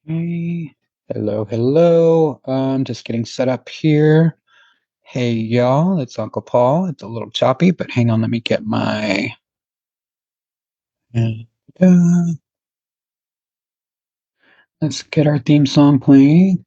Hey, hello, hello. Just getting set up here. Hey, y'all, it's Uncle Paul. It's a little choppy, but hang on, let me get my. Uh, let's get our theme song playing.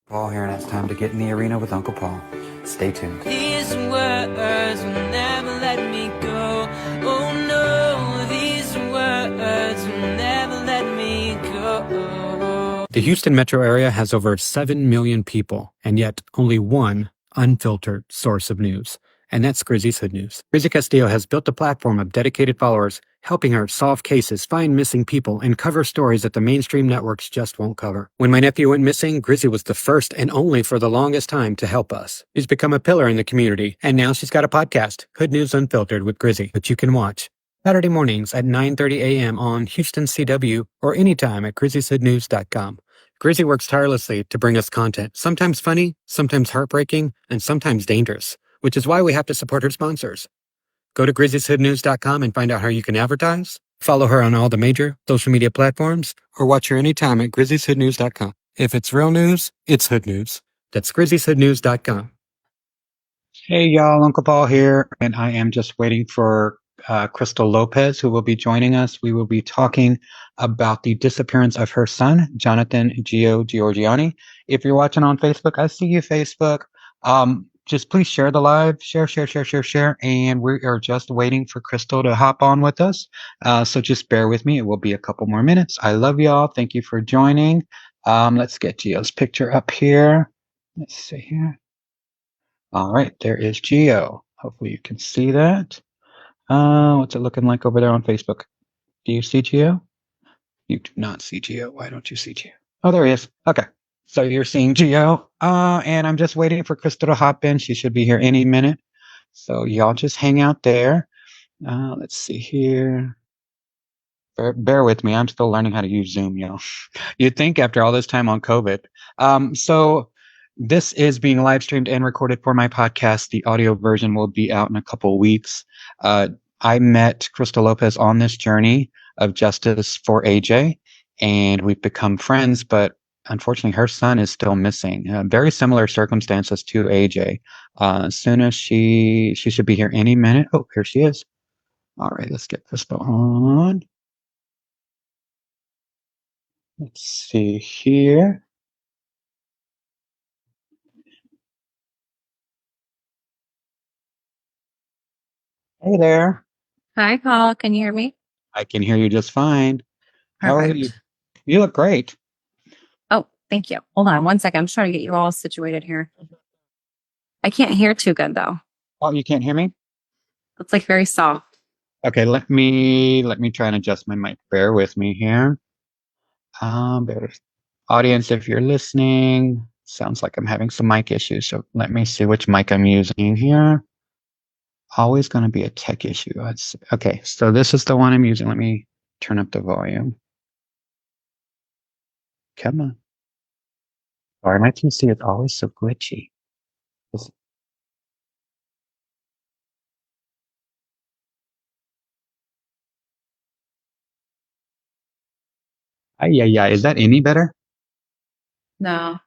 Paul here, and it's time to get in the arena with Uncle Paul. Stay tuned. These words will never let me go. Oh no, these words will never let me go. The Houston metro area has over 7 million people, and yet only one unfiltered source of news. And that's Grizzy's Hood News. Grizzy Castillo has built a platform of dedicated followers, helping her solve cases, find missing people, and cover stories that the mainstream networks just won't cover. When my nephew went missing, Grizzy was the first and only for the longest time to help us. She's become a pillar in the community, and now she's got a podcast, Hood News Unfiltered with Grizzy, that you can watch Saturday mornings at 9:30 a.m. on Houston CW or anytime at grizzyshoodnews.com. Grizzy works tirelessly to bring us content, sometimes funny, sometimes heartbreaking, and sometimes dangerous, which is why we have to support her sponsors. Go to grizzyshoodnews.com and find out how you can advertise, follow her on all the major social media platforms, or watch her anytime at grizzyshoodnews.com. If it's real news, it's Hood News. That's grizzyshoodnews.com. Hey, y'all, Uncle Paul here, and I am just waiting for Crystal Lopez, who will be joining us. We will be talking about the disappearance of her son, Jonathon Giorgianni. If you're watching on Facebook, I see you, Facebook. Just please share the live, share, and we are just waiting for Crystal to hop on with us. So just bear with me. It will be a couple more minutes. I love y'all. Thank you for joining. Let's get Gio's picture up here. Let's see here. All right, there is Geo. Hopefully you can see that. What's it looking like over there on Facebook? Do you see Geo? You do not see Geo. Why don't you see Geo? Oh, there he is. Okay. So you're seeing Geo. And I'm just waiting for Crystal to hop in. She should be here any minute. So y'all just hang out there. Let's see here. Bear with me. I'm still learning how to use Zoom, y'all. You'd think after all this time on COVID. So this is being live streamed and recorded for my podcast. The audio version will be out in a couple of weeks. I met Crystal Lopez on this journey of justice for AJ, and we've become friends, but unfortunately her son is still missing. Very similar circumstances to AJ. As soon as she should be here any minute. Oh, here she is. All right, let's get Crystal on. Let's see here. Hey there. Hi, Paul. Can you hear me? I can hear you just fine. How are you? Perfect. You look great. Oh, thank you. Hold on one second. I'm just trying to get you all situated here. I can't hear too good though. Oh, you can't hear me? It's like very soft. Okay, let me try and adjust my mic. Bear with me here. Audience, if you're listening, sounds like I'm having some mic issues. So let me see which mic I'm using here. Always going to be a tech issue. Okay, so this is the one I'm using. Let me turn up the volume. Come on. Sorry, my PC is always so glitchy. Yeah. Is that any better? No.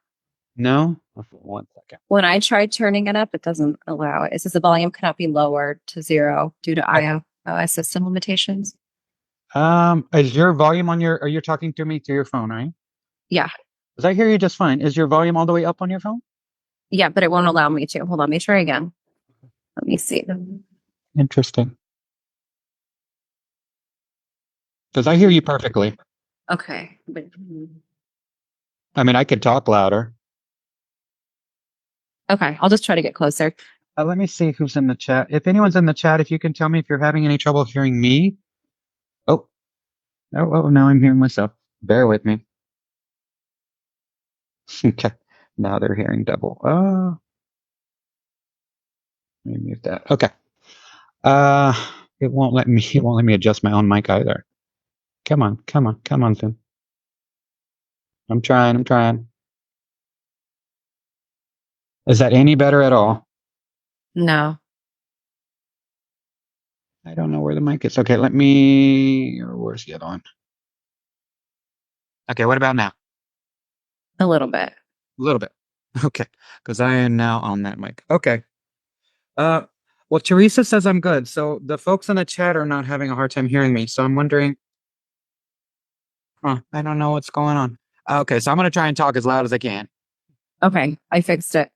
No? Okay, 1 second. When I tried turning it up, it doesn't allow it. It says the volume cannot be lowered to 0 due to iOS system limitations. Is your volume on are you talking to me through your phone, right? Yeah. Because I hear you just fine. Is your volume all the way up on your phone? Yeah, but it won't allow me to. Hold on. Let me try again. Let me see. Interesting. Because I hear you perfectly. Okay. I mean, I could talk louder. Okay. I'll just try to get closer. Let me see who's in the chat. If anyone's in the chat, if you can tell me if you're having any trouble hearing me. Oh, now I'm hearing myself. Bear with me. Okay. Now they're hearing double. Oh, let me mute that. Okay. Uh, it won't let me adjust my own mic either. Come on, Zoom. I'm trying. Is that any better at all? No. I don't know where the mic is. Okay, let me. Where's the other one? Okay, what about now? A little bit. A little bit. Okay, because I am now on that mic. Okay. Uh, well, Teresa says I'm good. So the folks in the chat are not having a hard time hearing me. So I'm wondering. I don't know what's going on. Okay, so I'm gonna try and talk as loud as I can. Okay, I fixed it.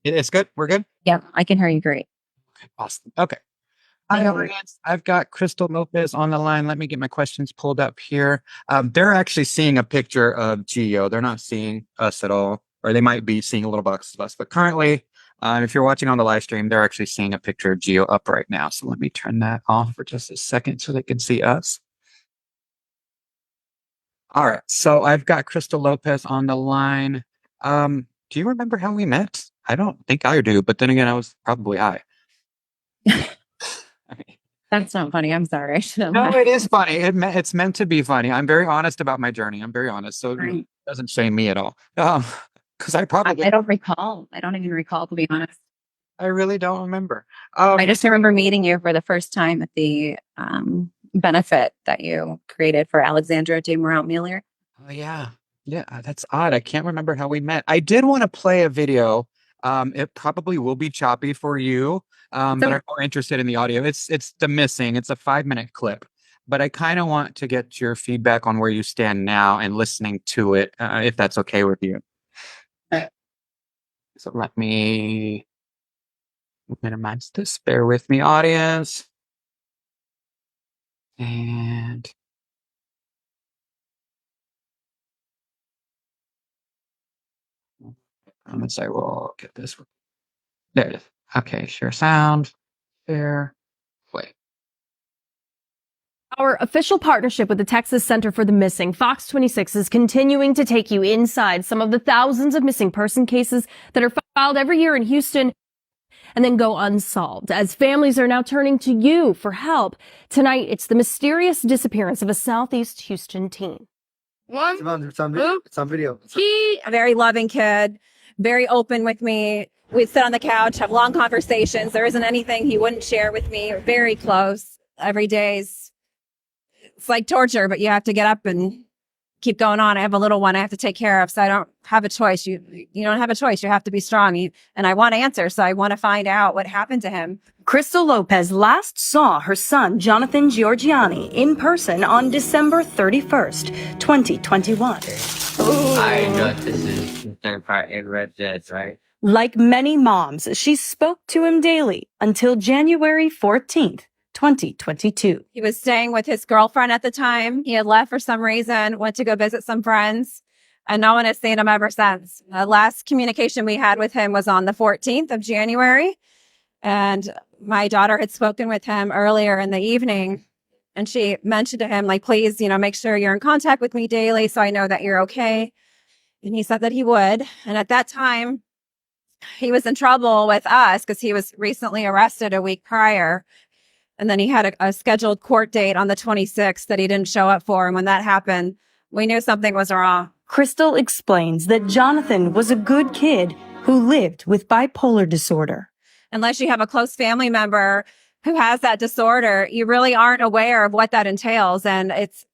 It's good. We're good. Yep, I can hear you great. Awesome. Okay. Hi, audience. I've got Crystal Lopez on the line. Let me get my questions pulled up here. They're actually seeing a picture of Geo. They're not seeing us at all, or they might be seeing a little box of us. But currently, if you're watching on the live stream, they're actually seeing a picture of Geo up right now. So let me turn that off for just a second so they can see us. All right. So I've got Crystal Lopez on the line. Do you remember how we met? I don't think I do, but then again, I was probably high. I mean, That's not funny. I'm sorry. I should have. no, it is funny. It's meant to be funny. I'm very honest about my journey. I'm very honest. So Right. it doesn't shame me at all. Because I probably, I don't recall. I don't even recall, to be honest. I really don't remember. I just remember meeting you for the first time at the benefit that you created for Alexandra de Morant Mueller. Oh, yeah. Yeah, that's odd. I can't remember how we met. I did want to play a video. It probably will be choppy for you, but I'm more interested in the audio. It's the missing. It's a 5-minute clip, but I kind of want to get your feedback on where you stand now and listening to it, if that's okay with you. So let me minimize this. Bear with me, audience. And I promise I will get this. There it is. Okay, share sound. Share. Wait. Our official partnership with the Texas Center for the Missing, Fox 26, is continuing to take you inside some of the thousands of missing person cases that are filed every year in Houston and then go unsolved, as families are now turning to you for help. Tonight, it's the mysterious disappearance of a Southeast Houston teen. Some video. A very loving kid, very open with me. We'd sit on the couch, have long conversations. There isn't anything he wouldn't share with me. We're very close. Every day's it's like torture, but you have to get up and keep going on. I have a little one I have to take care of, so I don't have a choice. You don't have a choice. You have to be strong. And I want to answer, so I want to find out what happened to him. Crystal Lopez last saw her son, Jonathon Giorgianni, in person on December 31st, 2021. I know this is the third part in Red Jets, right? Like many moms, she spoke to him daily until January 14th, 2022. He was staying with his girlfriend at the time. He had left for some reason, went to go visit some friends, and no one has seen him ever since. The last communication we had with him was on the 14th of January. And my daughter had spoken with him earlier in the evening, and she mentioned to him, like, please, make sure you're in contact with me daily so I know that you're okay. And he said that he would. And at that time, he was in trouble with us because he was recently arrested a week prior. And then he had a scheduled court date on the 26th that he didn't show up for. And when that happened, we knew something was wrong. Crystal explains that Jonathon was a good kid who lived with bipolar disorder. Unless you have a close family member who has that disorder, you really aren't aware of what that entails. And it's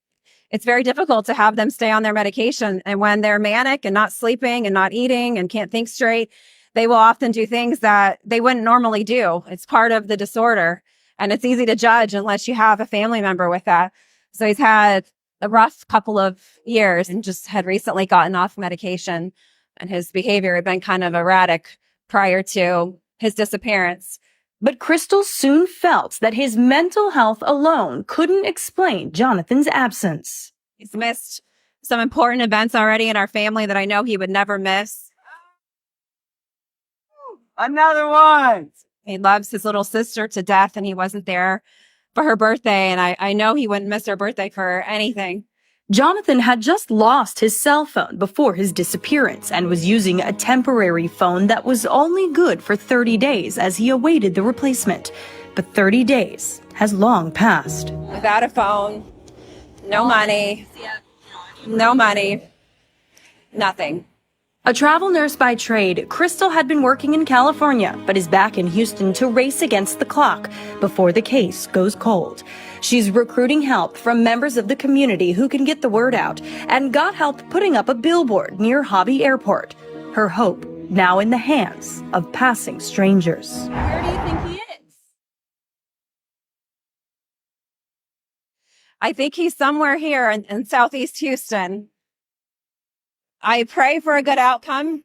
very difficult to have them stay on their medication. And when they're manic and not sleeping and not eating and can't think straight, they will often do things that they wouldn't normally do. It's part of the disorder. And it's easy to judge unless you have a family member with that. So he's had a rough couple of years and just had recently gotten off medication. And his behavior had been kind of erratic prior to his disappearance. But Crystal soon felt that his mental health alone couldn't explain Jonathon's absence. He's missed some important events already in our family that I know he would never miss. Another one. He loves his little sister to death, and he wasn't there for her birthday. And I know he wouldn't miss her birthday for anything. Jonathon had just lost his cell phone before his disappearance and was using a temporary phone that was only good for 30 days as he awaited the replacement. But 30 days has long passed. Without a phone, no money, nothing. A travel nurse by trade, Crystal had been working in California, but is back in Houston to race against the clock before the case goes cold. She's recruiting help from members of the community who can get the word out, and got help putting up a billboard near Hobby Airport. Her hope now in the hands of passing strangers. Where do you think he is? I think he's somewhere here in Southeast Houston. I pray for a good outcome,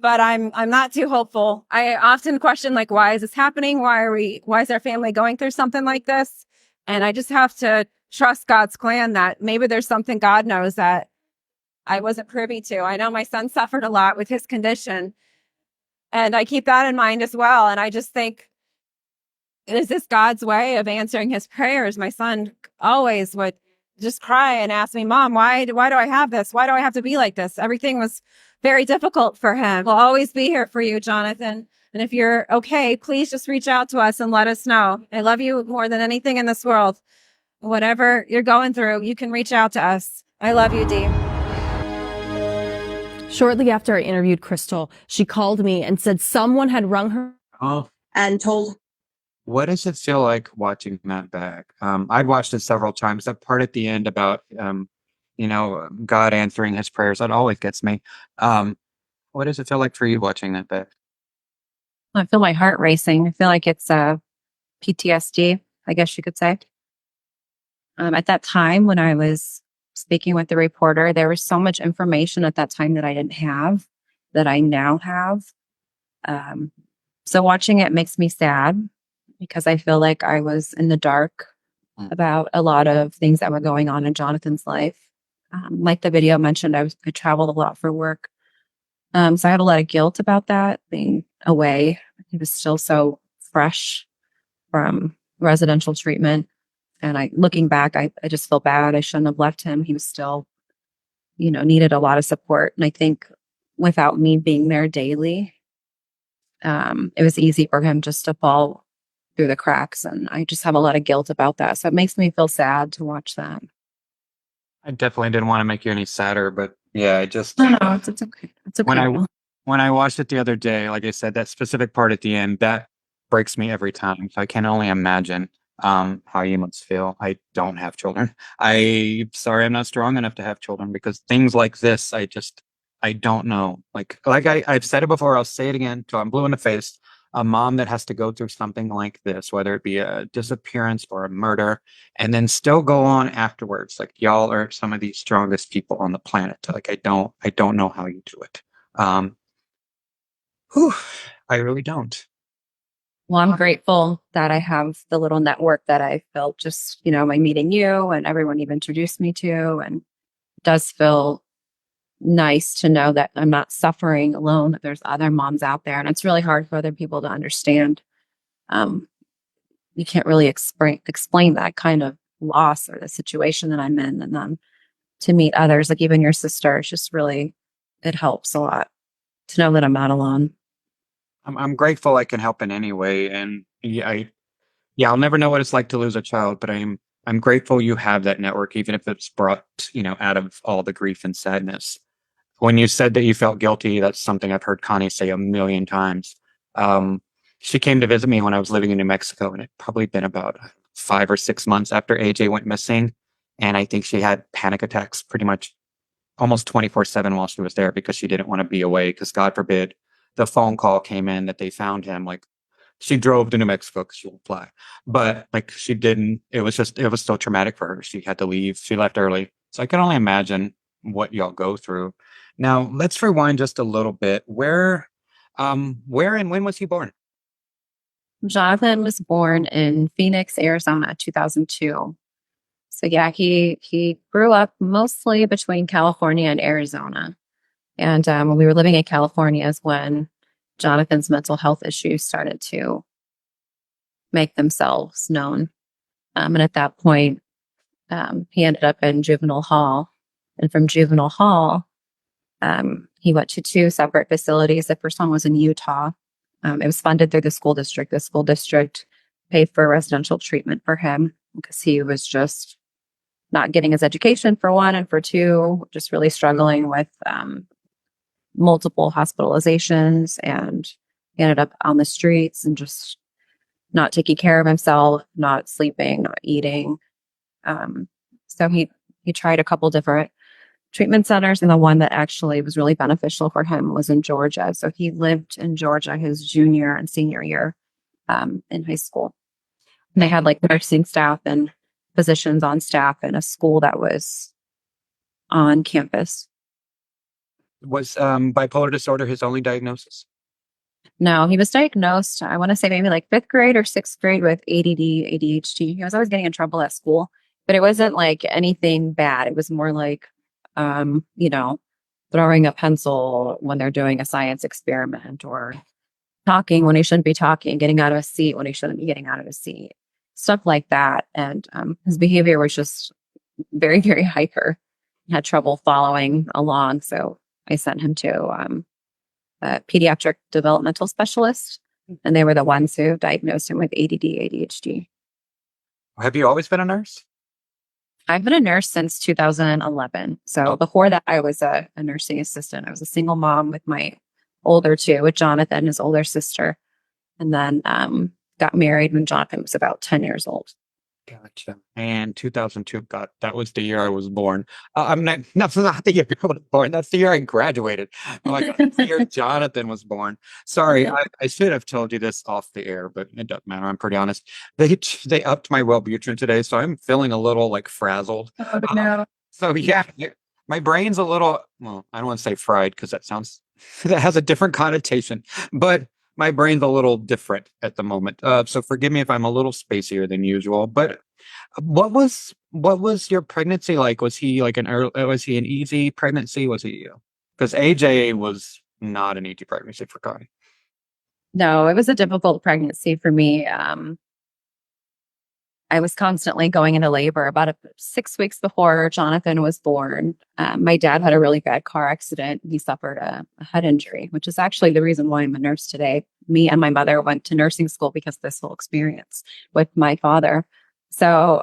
but I'm not too hopeful. I often question, like, why is this happening? Why is our family going through something like this? And I just have to trust God's plan that maybe there's something God knows that I wasn't privy to. I know my son suffered a lot with his condition, and I keep that in mind as well. And I just think, is this God's way of answering his prayers? My son always would just cry and ask me, Mom, why do I have this? Why do I have to be like this? Everything was very difficult for him. We'll always be here for you, Jonathan. And if you're okay, please just reach out to us and let us know. I love you more than anything in this world. Whatever you're going through, you can reach out to us. I love you, Dee. Shortly after I interviewed Crystal, she called me and said someone had rung her Oh, and told. what does it feel like watching that back? I'd watched it several times. That part at the end about, God answering his prayers, that always gets me. What does it feel like for you watching that back? I feel my heart racing. I feel like it's PTSD, I guess you could say. At that time when I was speaking with the reporter, there was so much information at that time that I didn't have, that I now have. So watching it makes me sad because I feel like I was in the dark about a lot of things that were going on in Jonathan's life. Like the video mentioned, I traveled a lot for work. So I had a lot of guilt about that, being away. He was still so fresh from residential treatment. And looking back, I just feel bad. I shouldn't have left him. He was still, needed a lot of support. And I think without me being there daily, it was easy for him just to fall through the cracks. And I just have a lot of guilt about that. So it makes me feel sad to watch that. I definitely didn't want to make you any sadder, but yeah, No, it's okay. It's okay. when I watched it the other day, like I said, that specific part at the end, that breaks me every time. So I can only imagine how you must feel. I don't have children. I'm not strong enough to have children because things like this, I don't know. I've said it before, I'll say it again till I'm blue in the face. A mom that has to go through something like this, whether it be a disappearance or a murder, and then still go on afterwards. Like, y'all are some of the strongest people on the planet. Like, I don't know how you do it. Whew, I really don't. Well, I'm grateful that I have the little network that I built just, by meeting you and everyone you've introduced me to. And it does feel nice to know that I'm not suffering alone, that there's other moms out there. And it's really hard for other people to understand. You can't really explain that kind of loss or the situation that I'm in. And then to meet others, like even your sister, it's just really, it helps a lot to know that I'm not alone. I'm grateful I can help in any way, and I'll never know what it's like to lose a child, but I'm grateful you have that network, even if it's brought out of all the grief and sadness. When you said that you felt guilty, that's something I've heard Connie say a million times. She came to visit me when I was living in New Mexico, and it probably been about 5 or 6 months after AJ went missing, and I think she had panic attacks pretty much almost 24/7 while she was there because she didn't want to be away because God forbid the phone call came in that they found him. Like, she drove to New Mexico because she won't fly, but like she didn't. It was still traumatic for her. She had to leave. She left early, so I can only imagine what y'all go through. Now let's rewind just a little bit. Where and when was he born? Jonathan was born in Phoenix, Arizona, 2002. So yeah, he grew up mostly between California and Arizona. And when we were living in California is when Jonathan's mental health issues started to make themselves known. And at that point, he ended up in juvenile hall. And from juvenile hall, he went to 2 separate facilities. The first one was in Utah. It was funded through the school district. The school district paid for residential treatment for him because he was just not getting his education, for one, and for two, just really struggling with multiple hospitalizations, and he ended up on the streets and just not taking care of himself, not sleeping, not eating. So he tried a couple different treatment centers, and the one that actually was really beneficial for him was in Georgia. So he lived in Georgia his junior and senior year in high school. And they had like nursing staff and physicians on staff in a school that was on campus. Was bipolar disorder his only diagnosis? No, he was diagnosed, I want to say maybe like fifth grade or sixth grade with ADD, ADHD. He was always getting in trouble at school, but it wasn't like anything bad. It was more like, you know, throwing a pencil when they're doing a science experiment, or talking when he shouldn't be talking, getting out of a seat when he shouldn't be getting out of a seat, stuff like that. And his behavior was just very, very hyper. He had trouble following along. So I sent him to a pediatric developmental specialist, and they were the ones who diagnosed him with ADD, ADHD. Have you always been a nurse? I've been a nurse since 2011. So before that, I was a nursing assistant. I was a single mom with my older two, with Jonathan, his older sister, and then got married when Jonathan was about 10 years old. Gotcha. And 2002, God, that was the year I was born. I'm not, that's not the year I was born. That's the year I graduated. Oh my God, that's the year Jonathan was born. Sorry, I should have told you this off the air, but it doesn't matter. I'm pretty honest. They upped my Wellbutrin today, so I'm feeling a little like frazzled. Oh, no. So yeah, my brain's a little, well, I don't want to say fried because that sounds, that has a different connotation, but my brain's a little different at the moment. So forgive me if I'm a little spacier than usual, but what was your pregnancy like? Was he like was he an easy pregnancy? Was he, because AJ was not an easy pregnancy for Kai. No, it was a difficult pregnancy for me. I was constantly going into labor. About 6 weeks before Jonathan was born, my dad had a really bad car accident. He suffered a head injury, which is actually the reason why I'm a nurse today. Me and my mother went to nursing school because of this whole experience with my father. So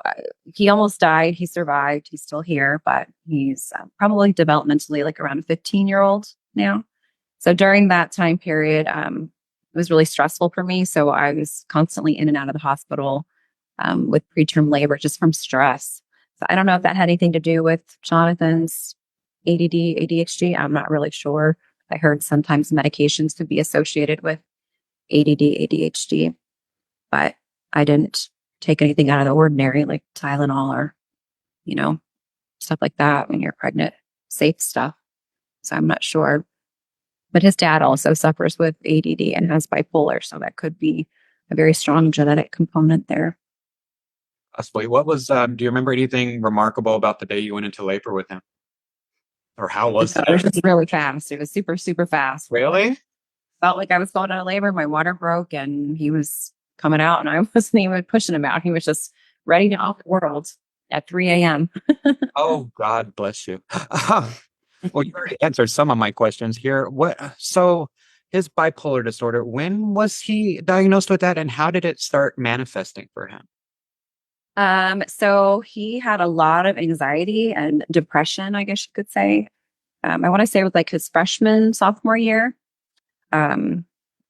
he almost died. He survived. He's still here, but he's probably developmentally like around a 15-year-old now. So during that time period, it was really stressful for me. So I was constantly in and out of the hospital with preterm labor just from stress. So I don't know if that had anything to do with Jonathan's ADD, ADHD. I'm not really sure. I heard sometimes medications could be associated with ADD, ADHD, but I didn't take anything out of the ordinary like Tylenol or, stuff like that when you're pregnant, safe stuff. So I'm not sure. But his dad also suffers with ADD and has bipolar. So that could be a very strong genetic component there. Possibly. What was, do you remember anything remarkable about the day you went into labor with him? Or how was that? It was just really fast. It was super, super fast. Really? Felt like I was going out of labor. My water broke and he was coming out and I wasn't even pushing him out. He was just ready to off the world at 3 a.m. Oh, God bless you. Well, you already answered some of my questions here. So his bipolar disorder, when was he diagnosed with that and how did it start manifesting for him? So he had a lot of anxiety and depression, I guess you could say. I want to say it was like his freshman, sophomore year. And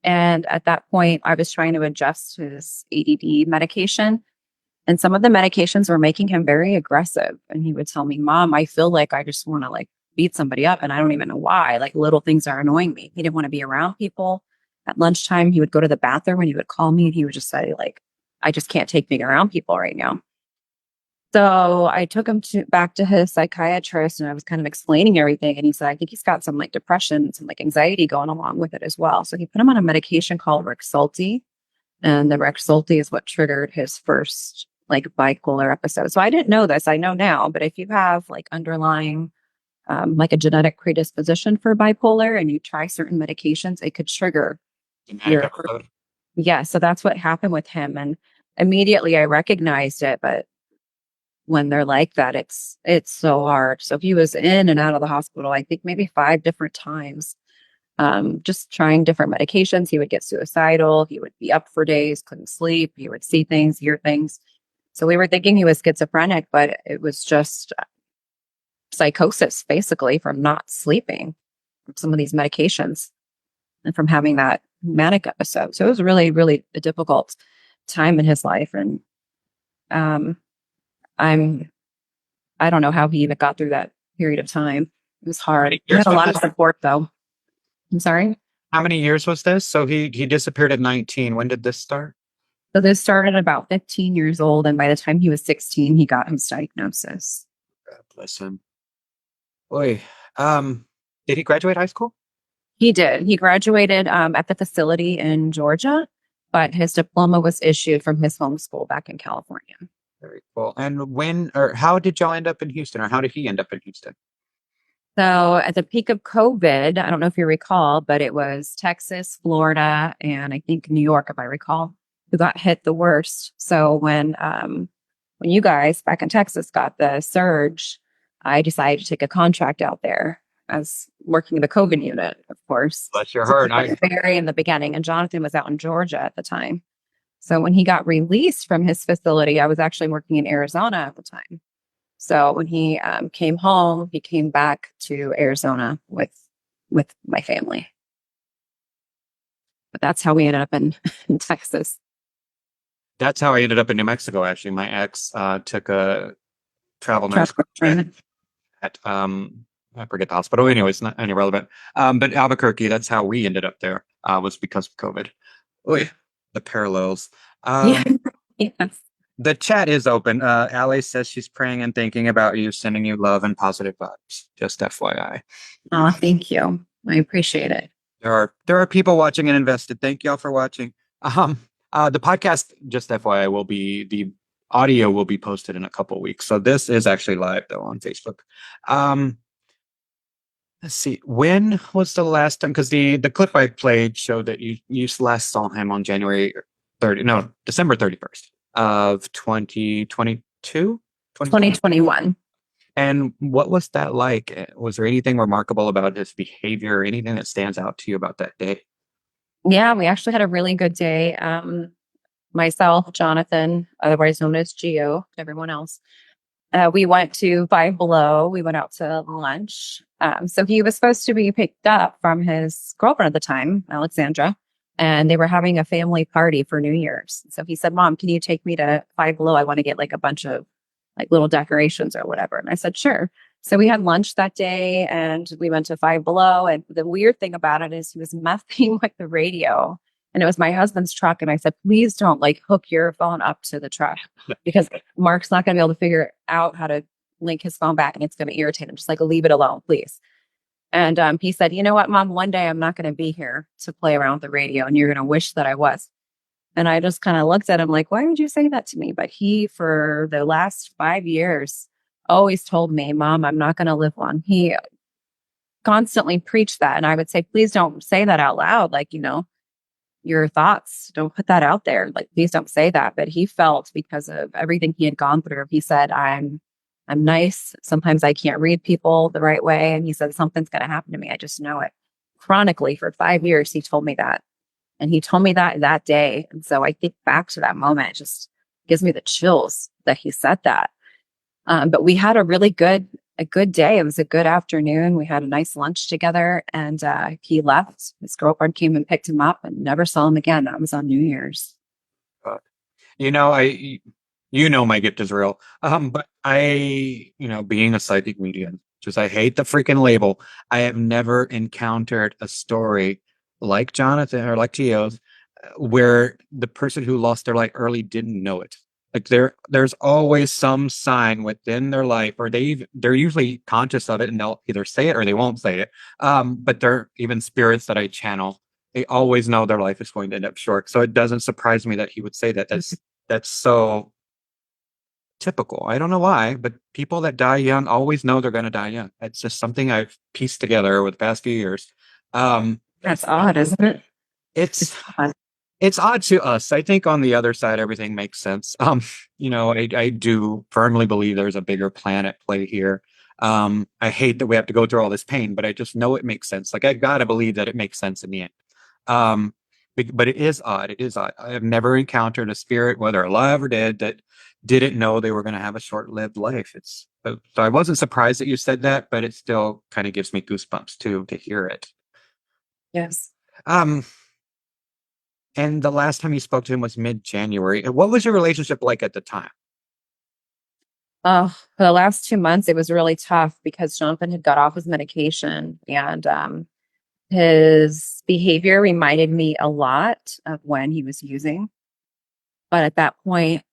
at that point, I was trying to adjust his ADD medication. And some of the medications were making him very aggressive. And he would tell me, Mom, I feel like I just want to like beat somebody up. And I don't even know why. Like little things are annoying me. He didn't want to be around people. At lunchtime, he would go to the bathroom and he would call me and he would just say like, I just can't take being around people right now. So I took him back to his psychiatrist and I was kind of explaining everything. And he said, I think he's got some like depression, some like anxiety going along with it as well. So he put him on a medication called Rexulti. And the Rexulti is what triggered his first like bipolar episode. So I didn't know this. I know now. But if you have like underlying like a genetic predisposition for bipolar and you try certain medications, it could trigger your. Yeah. So that's what happened with him. And immediately I recognized it. But when they're like that, it's so hard. So he was in and out of the hospital, I think maybe 5 different times, just trying different medications. He would get suicidal. He would be up for days, couldn't sleep. He would see things, hear things. So we were thinking he was schizophrenic, but it was just psychosis basically from not sleeping. from some of these medications and from having that manic episode. So it was really, really a difficult time in his life. And um, I don't know how he even got through that period of time. It was hard. He had a lot of support though. I'm sorry. How many years was this? So he disappeared at 19. When did this start? So this started at about 15 years old. And by the time he was 16, he got his diagnosis. God bless him. Boy, did he graduate high school? He did. He graduated at the facility in Georgia, but his diploma was issued from his home school back in California. Very cool. And when or how did y'all end up in Houston, or how did he end up in Houston? So at the peak of COVID, I don't know if you recall, but it was Texas, Florida, and I think New York, if I recall, who got hit the worst. So when you guys back in Texas got the surge, I decided to take a contract out there as working in the COVID unit, of course. Bless your heart. Very in the beginning, and Jonathan was out in Georgia at the time. So when he got released from his facility, I was actually working in Arizona at the time. So when he came home, he came back to Arizona with my family. But that's how we ended up in Texas. That's how I ended up in New Mexico. Actually, my ex took a travel nurse Training. at I forget the hospital. Anyway, it's not any relevant. But Albuquerque, that's how we ended up there. Was because of COVID. Oy, the parallels. Yes. The chat is open. Allie says she's praying and thinking about you, sending you love and positive vibes. Just FYI. Oh, thank you. I appreciate it. There are people watching and invested. Thank y'all for watching. The podcast, just FYI, the audio will be posted in a couple weeks. So this is actually live though on Facebook. Let's see. When was the last time? Because the clip I played showed that you last saw him on December 31st of 2022? 2021. And what was that like? Was there anything remarkable about his behavior, anything that stands out to you about that day? Yeah, we actually had a really good day. Myself, Jonathan, otherwise known as Gio, to everyone else. We went to Five Below. We went out to lunch. So he was supposed to be picked up from his girlfriend at the time, Alexandra, and they were having a family party for New Year's. So he said, "Mom, can you take me to Five Below? I want to get like a bunch of like little decorations or whatever." And I said, "Sure." So we had lunch that day and we went to Five Below. And the weird thing about it is he was messing with the radio. And it was my husband's truck. And I said, "Please don't like hook your phone up to the truck because Mark's not going to be able to figure out how to link his phone back and it's going to irritate him. Just like leave it alone, please." And he said, "You know what, Mom, one day I'm not going to be here to play around with the radio and you're going to wish that I was." And I just kind of looked at him like, "Why would you say that to me?" But he, for the last 5 years, always told me, "Mom, I'm not going to live long." He constantly preached that. And I would say, "Please don't say that out loud. Like, your thoughts, don't put that out there. Like, please don't say that." But he felt because of everything he had gone through, he said, I'm nice. Sometimes I can't read people the right way. And he said, something's going to happen to me. I just know it. Chronically for 5 years, he told me that. And he told me that day. And so I think back to that moment, it just gives me the chills that he said that. But we had a good day. It was a good afternoon. We had a nice lunch together and he left. His girlfriend came and picked him up and never saw him again. That was on New Year's. My gift is real. But being a psychic medium, just I hate the freaking label. I have never encountered a story like Jonathan or like Gio's where the person who lost their life early didn't know it. Like there's always some sign within their life, or they're usually conscious of it, and they'll either say it or they won't say it. But they're even spirits that I channel. They always know their life is going to end up short. So it doesn't surprise me that he would say that. That's so typical. I don't know why, but people that die young always know they're going to die young. It's just something I've pieced together with the past few years. That's odd, isn't it? It's odd. It's odd to us. I think on the other side, everything makes sense. I do firmly believe there's a bigger plan at play here. I hate that we have to go through all this pain, but I just know it makes sense. Like I gotta believe that it makes sense in the end. But it is odd. It is odd. I have never encountered a spirit, whether alive or dead, that didn't know they were going to have a short-lived life. So I wasn't surprised that you said that, but it still kind of gives me goosebumps too to hear it. Yes. Um, and the last time you spoke to him was mid-January. What was your relationship like at the time? Oh, for the last 2 months, it was really tough because Jonathan had got off his medication and his behavior reminded me a lot of when he was using. But at that point,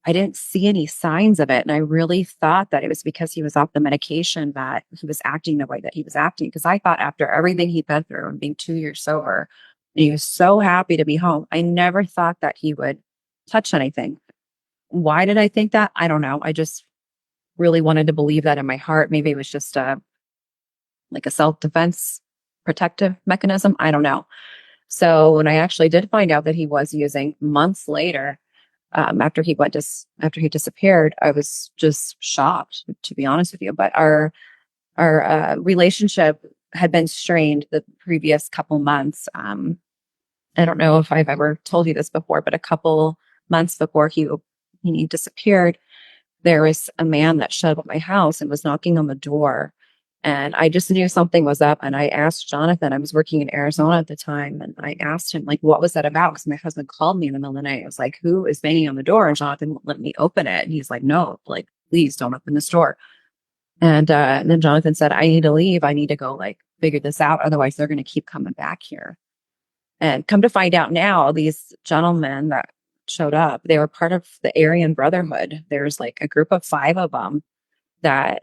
I didn't see any signs of it. And I really thought that it was because he was off the medication that he was acting the way that he was acting. Because I thought after everything he'd been through and being 2 years sober, and he was so happy to be home, I never thought that he would touch anything. Why did I think that? I don't know. I just really wanted to believe that in my heart. Maybe it was just like a self-defense protective mechanism. I don't know. So when I actually did find out that he was using months later, after he disappeared, I was just shocked, to be honest with you. But our relationship had been strained the previous couple months. I don't know if I've ever told you this before, but a couple months before he disappeared, there was a man that showed up at my house and was knocking on the door. And I just knew something was up. And I asked Jonathan, I was working in Arizona at the time, and I asked him, like, what was that about? Because my husband called me in the middle of the night. I was like, who is banging on the door? And Jonathan won't let me open it. And he's like, no, like, please don't open this door. And then Jonathan said, I need to leave. I need to go like figure this out. Otherwise, they're going to keep coming back here. And come to find out now, these gentlemen that showed up, they were part of the Aryan Brotherhood. There's like a group of 5 of them that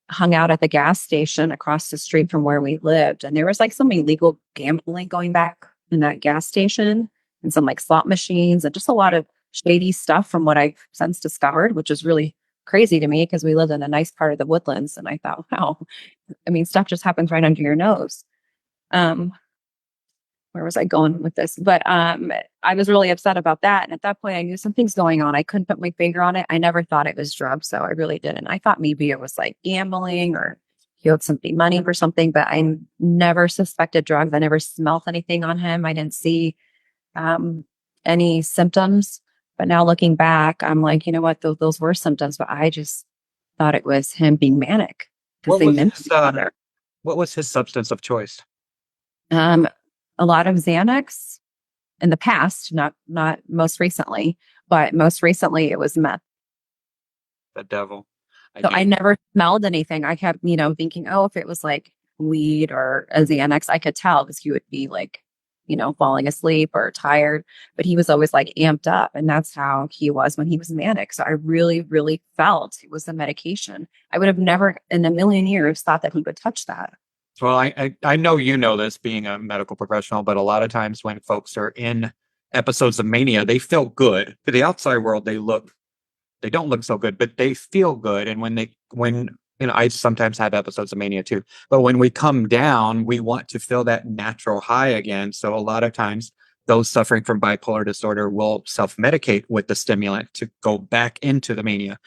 hung out at the gas station across the street from where we lived. And there was like some illegal gambling going back in that gas station and some like slot machines and just a lot of shady stuff from what I've since discovered, which is really crazy to me because we lived in a nice part of the Woodlands. And I thought, wow, I mean, stuff just happens right under your nose. Um, where was I going with this? But I was really upset about that. And at that point, I knew something's going on. I couldn't put my finger on it. I never thought it was drugs, so I really didn't. I thought maybe it was like gambling or he owed somebody money for something, but I never suspected drugs. I never smelled anything on him. I didn't see any symptoms. But now looking back, I'm like, you know what? Those were symptoms, but I just thought it was him being manic because they mimicked each other. What was his substance of choice? A lot of Xanax in the past, not most recently, but most recently it was meth. The devil. So I never smelled anything. I kept, thinking, oh, if it was like weed or a Xanax, I could tell because he would be like, falling asleep or tired, but he was always like amped up. And that's how he was when he was manic. So I really, really felt it was the medication. I would have never in a million years thought that he would touch that. Well, I know you know this being a medical professional, but a lot of times when folks are in episodes of mania, they feel good. To the outside world, they don't look so good, but they feel good. And when I sometimes have episodes of mania too, but when we come down, we want to feel that natural high again. So a lot of times those suffering from bipolar disorder will self-medicate with the stimulant to go back into the mania.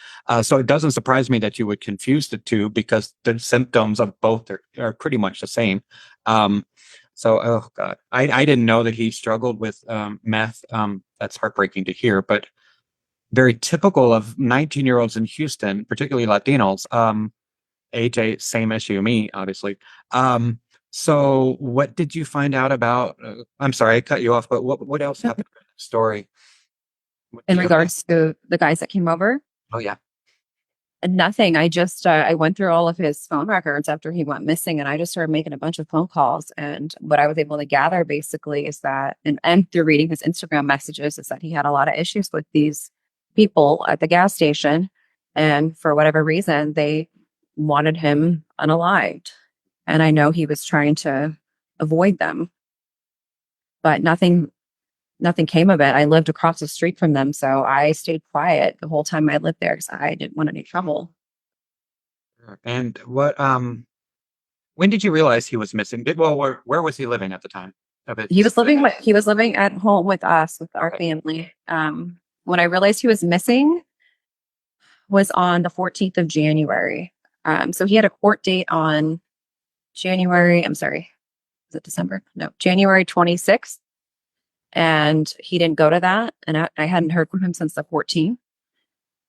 So it doesn't surprise me that you would confuse the two because the symptoms of both are pretty much the same. Oh God, I didn't know that he struggled with meth. That's heartbreaking to hear, but very typical of 19-year-olds in Houston, particularly Latinos. AJ, same issue, me, obviously. So what did you find out about? I'm sorry, I cut you off, but what else happened in the story? In regards to the guys that came over? Oh, yeah. Nothing. I just I went through all of his phone records after he went missing, and I just started making a bunch of phone calls. And what I was able to gather basically is that, and through reading his Instagram messages, is that he had a lot of issues with these people at the gas station, and for whatever reason, they wanted him unalived. And I know he was trying to avoid them, but nothing came of it. I lived across the street from them, so I stayed quiet the whole time I lived there because I didn't want any trouble. And when did you realize he was missing? Where was he living at the time of it? He was living at home with us, with our family. When I realized he was missing was on the 14th of January. So he had a court date on January, I'm sorry, is it December? No, January 26th. And he didn't go to that. And I hadn't heard from him since the 14th.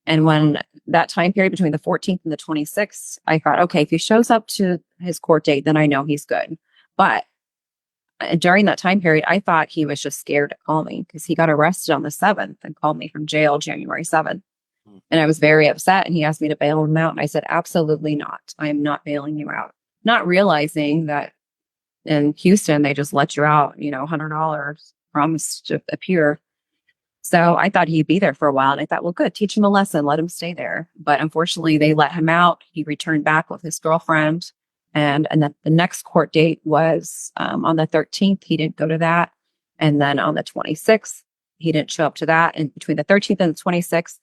And when that time period between the 14th and the 26th, I thought, okay, if he shows up to his court date, then I know he's good. But during that time period, I thought he was just scared to call me because he got arrested on the 7th and called me from jail January 7th. And I was very upset. And he asked me to bail him out. And I said, absolutely not. I am not bailing you out. Not realizing that in Houston, they just let you out, $100 promise to appear. So I thought he'd be there for a while. And I thought, well, good, teach him a lesson, let him stay there. But unfortunately, they let him out. He returned back with his girlfriend. And then the next court date was on the 13th. He didn't go to that. And then on the 26th, he didn't show up to that. And between the 13th and the 26th,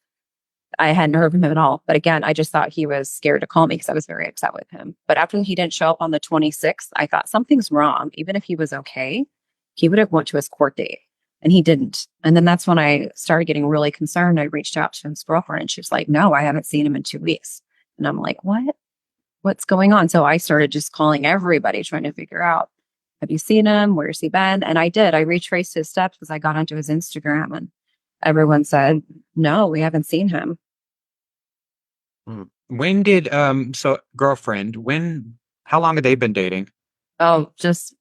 I hadn't heard from him at all. But again, I just thought he was scared to call me because I was very upset with him. But after he didn't show up on the 26th, I thought something's wrong. Even if he was okay, he would have went to his court date. And he didn't. And then that's when I started getting really concerned. I reached out to his girlfriend and she was like, no, I haven't seen him in 2 weeks. And I'm like, what? What's going on? So I started just calling everybody, trying to figure out, have you seen him? Where's he been? And I did. I retraced his steps because I got onto his Instagram and everyone said, no, we haven't seen him. When did, girlfriend, how long have they been dating? Oh, just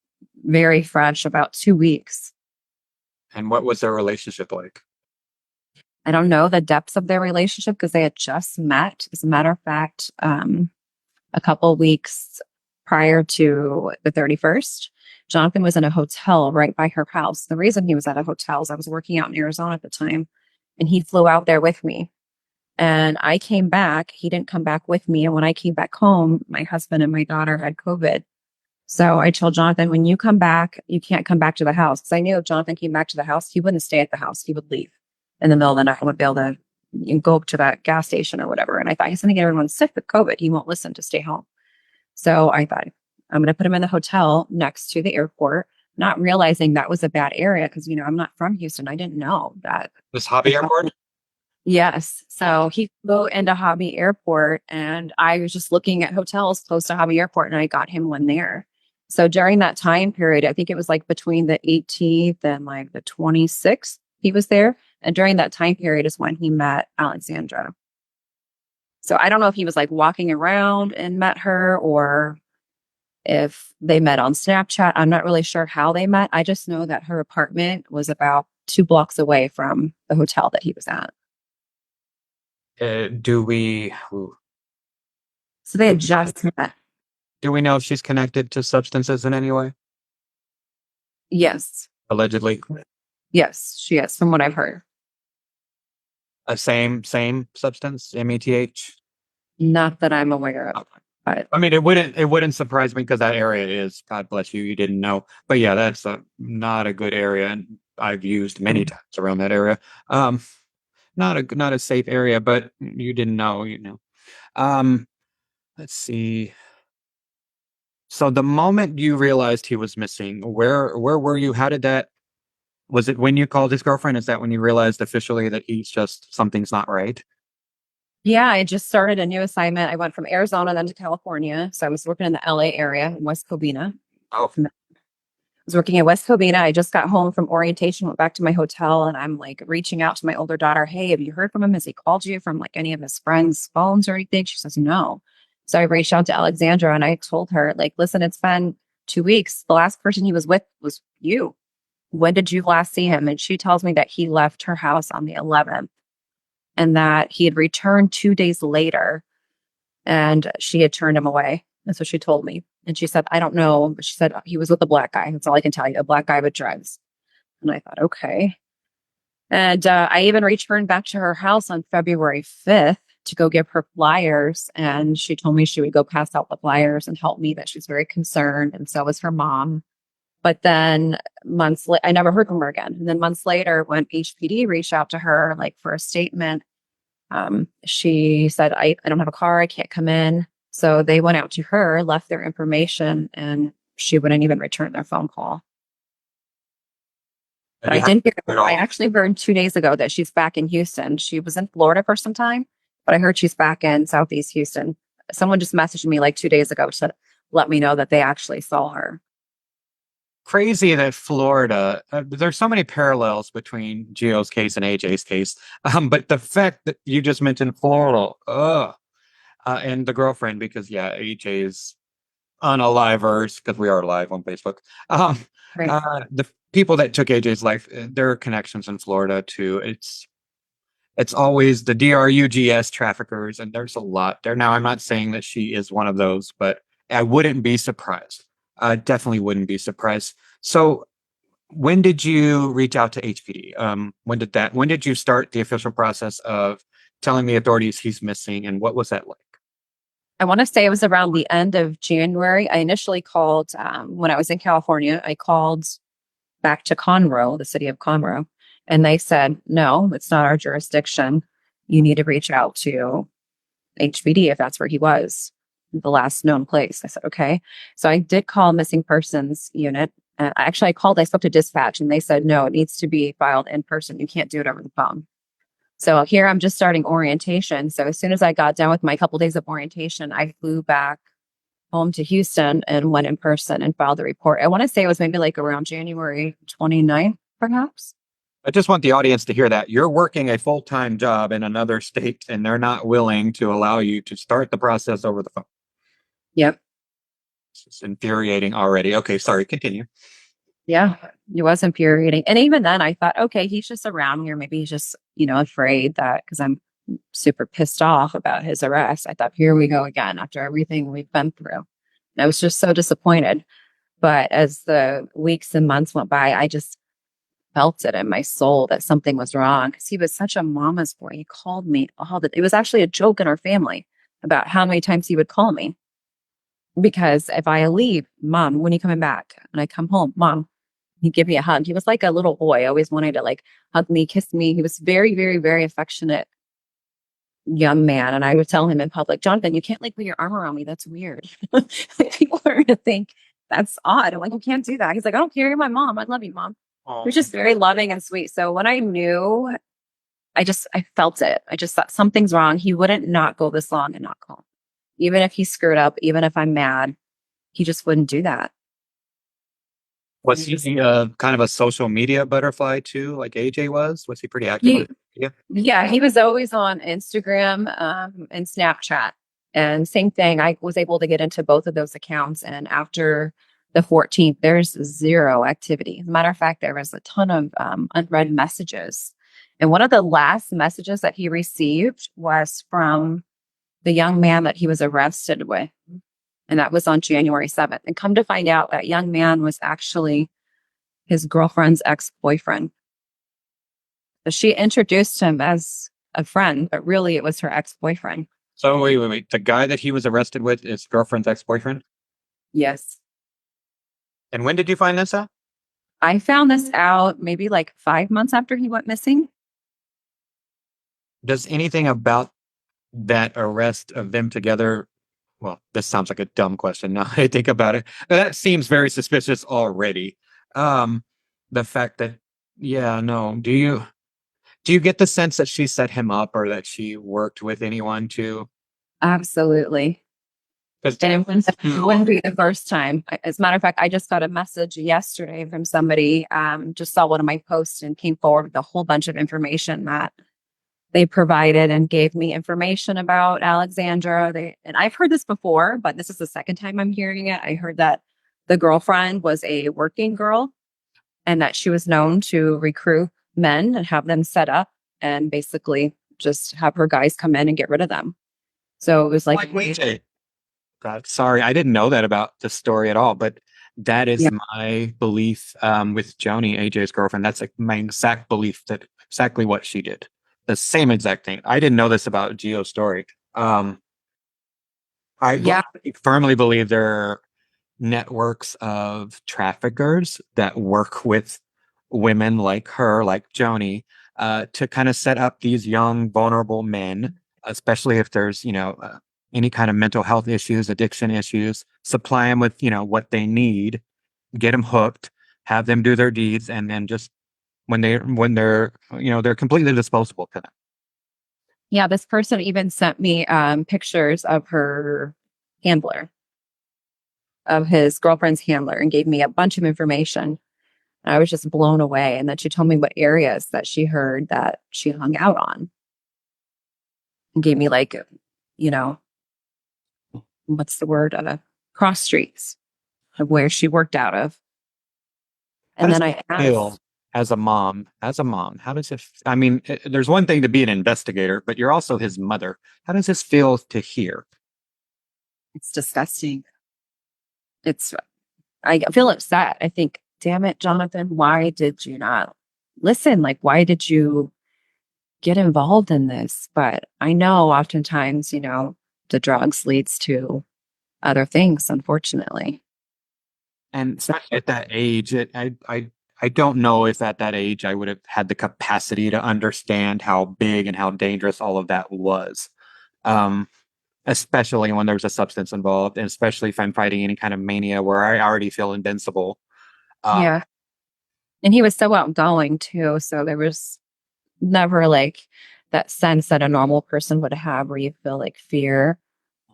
very fresh, about 2 weeks. And what was their relationship like? I don't know the depths of their relationship because they had just met. As a matter of fact, a couple of weeks prior to the 31st, Jonathan was in a hotel right by her house. The reason he was at a hotel is I was working out in Arizona at the time, and he flew out there with me. And I came back. He didn't come back with me. And when I came back home, my husband and my daughter had COVID. So I told Jonathan, when you come back, you can't come back to the house. Because I knew if Jonathan came back to the house, he wouldn't stay at the house. He would leave in the middle of the night. I would be able to go to that gas station or whatever. And I thought, he's going to get everyone sick with COVID. He won't listen to stay home. So I thought, I'm going to put him in the hotel next to the airport, not realizing that was a bad area because, I'm not from Houston. I didn't know that. This hobby airport? Yes. So he flew into Hobby Airport and I was just looking at hotels close to Hobby Airport and I got him one there. So during that time period, I think it was like between the 18th and like the 26th, he was there. And during that time period is when he met Alexandra. So I don't know if he was like walking around and met her or if they met on Snapchat. I'm not really sure how they met. I just know that her apartment was about 2 blocks away from the hotel that he was at. So they had just met. Do we know if she's connected to substances in any way? Yes. Allegedly. Yes, she is, from what I've heard. Same substance, METH? Not that I'm aware of. But I mean, it wouldn't surprise me because that area is, God bless you, you didn't know. But yeah, that's not a good area, and I've used many times around that area. Not a safe area, but you didn't know, Let's see. So the moment you realized he was missing, where were you? Was it when you called his girlfriend? Is that when you realized officially that something's not right? yeah, I just started a new assignment. I went from Arizona then to California. So I was working in the LA area in West Covina. Oh, I was working in West Covina. I just got home from orientation, went back to my hotel, and I'm like reaching out to my older daughter. Hey, have you heard from him? Has he called you from like any of his friends' phones or anything? She says, no. So I reached out to Alexandra and I told her, like, listen, it's been 2 weeks. The last person he was with was you. When did you last see him? And she tells me that he left her house on the 11th and that he had returned 2 days later and she had turned him away. That's what she told me. And she said, I don't know. But she said he was with a black guy. That's all I can tell you. A black guy with drugs. And I thought, okay. And I even returned back to her house on February 5th to go give her flyers. And she told me she would go pass out the flyers and help me, that she's very concerned. And so was her mom. But then months later, I never heard from her again. And then months later, when HPD reached out to her, like for a statement, she said, I don't have a car. I can't come in. So they went out to her, left their information, and she wouldn't even return their phone call. But I didn't hear. I actually heard 2 days ago that she's back in Houston. She was in Florida for some time, but I heard she's back in Southeast Houston. Someone just messaged me like 2 days ago to let me know that they actually saw her. crazy that Florida, there's so many parallels between Gio's case and AJ's case. But the fact that you just mentioned Florida, and the girlfriend, because yeah, AJ is on a live Earth because we are live on Facebook. Um, Right. the people that took AJ's life, there are connections in Florida too. It's always the DRUGS traffickers, and there's a lot there. Now, I'm not saying that she is one of those, but I wouldn't be surprised. I definitely wouldn't be surprised. So, when did you reach out to HPD? When did you start the official process of telling the authorities he's missing, and what was that like? I want to say it was around the end of January. I initially called when I was in California. I called back to Conroe, the city of Conroe, and they said, no, it's not our jurisdiction. You need to reach out to HPD if that's where he was, the last known place. I said, okay. So I did call missing persons unit. And I spoke to dispatch and they said, no, it needs to be filed in person. You can't do it over the phone. So here I'm just starting orientation. So as soon as I got done with my couple days of orientation, I flew back home to Houston and went in person and filed the report. I want to say it was maybe like around January 29th, perhaps. I just want the audience to hear that you're working a full-time job in another state and they're not willing to allow you to start the process over the phone. Yep. It's infuriating already. Okay, sorry, continue. Yeah, it was infuriating. And even then I thought, okay, he's just around here. Maybe he's just, afraid that because I'm super pissed off about his arrest. I thought, here we go again after everything we've been through. And I was just so disappointed. But as the weeks and months went by, I just felt it in my soul that something was wrong because he was such a mama's boy. He called me it was actually a joke in our family about how many times he would call me. Because if I leave, Mom, when are you coming back? And I come home, Mom, he'd give me a hug. He was like a little boy, always wanted to like hug me, kiss me. He was very, very, very affectionate young man. And I would tell him in public, Jonathan, you can't like put your arm around me. That's weird. People are going to think that's odd. I'm like, you can't do that. He's like, I don't care. You're my mom. I love you, Mom. He was just very loving and sweet. So when I knew, I felt it. I just thought something's wrong. He wouldn't not go this long and not call. Even if he screwed up, even if I'm mad, he just wouldn't do that. Was he kind of a social media butterfly too, like AJ was? Was he pretty active? Yeah, he was always on Instagram and Snapchat. And same thing, I was able to get into both of those accounts. And after the 14th, there's zero activity. As a matter of fact, there was a ton of unread messages. And one of the last messages that he received was from the young man that he was arrested with. And that was on January 7th. And come to find out, that young man was actually his girlfriend's ex-boyfriend. So she introduced him as a friend, but really it was her ex-boyfriend. So wait. The guy that he was arrested with is girlfriend's ex-boyfriend? Yes. And when did you find this out? I found this out maybe like 5 months after he went missing. Does anything about that arrest of them together, well, this sounds like a dumb question now I think about it. That seems very suspicious already. The fact that, do you get the sense that she set him up or that she worked with anyone to? Absolutely. And it wouldn't be the first time. As a matter of fact, I just got a message yesterday from somebody, just saw one of my posts and came forward with a whole bunch of information that they provided and gave me information about Alexandra. And I've heard this before, but this is the second time I'm hearing it. I heard that the girlfriend was a working girl and that she was known to recruit men and have them set up and basically just have her guys come in and get rid of them. So it was like God, sorry, I didn't know that about the story at all, but that is my belief with Joni, AJ's girlfriend. That's like my exact belief, that exactly what she did. The same exact thing. I didn't know this about Gio's story. I firmly believe there are networks of traffickers that work with women like her, like Joni, to kind of set up these young, vulnerable men, especially if there's, any kind of mental health issues, addiction issues, supply them with, what they need, get them hooked, have them do their deeds, and then just when they're they're completely disposable to them. Yeah, this person even sent me pictures of her handler. of his girlfriend's handler and gave me a bunch of information. And I was just blown away. And then she told me what areas that she heard that she hung out on and gave me like, you know, what's the word? Cross streets of where she worked out of. How And does then it I feel asked, as a mom? As a mom, how does it? I mean, there's one thing to be an investigator, but you're also his mother. How does this feel to hear? it's disgusting. I feel upset. I think, damn it, Jonathan, why did you not listen? Like, why did you get involved in this? But I know oftentimes, the drugs leads to other things, unfortunately. And especially at that age, I don't know if at that age I would have had the capacity to understand how big and how dangerous all of that was. Um, Especially when there's a substance involved, and especially if I'm fighting any kind of mania where I already feel invincible. Um, Yeah. And he was so outgoing too. So there was never like that sense that a normal person would have where you feel like fear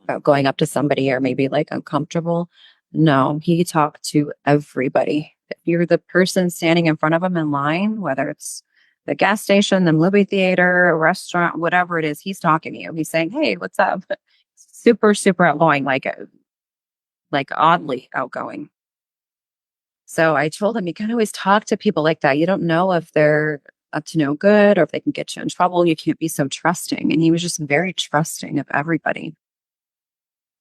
about going up to somebody or maybe like uncomfortable. No, he talked to everybody. If you're the person standing in front of him in line, whether it's the gas station, the movie theater, a restaurant, whatever it is, he's talking to you. He's saying, "Hey, what's up?" Super, super outgoing, like oddly outgoing. So I told him you can't always talk to people like that. You don't know if they're up to no good or if they can get you in trouble. You can't be so trusting. And he was just very trusting of everybody.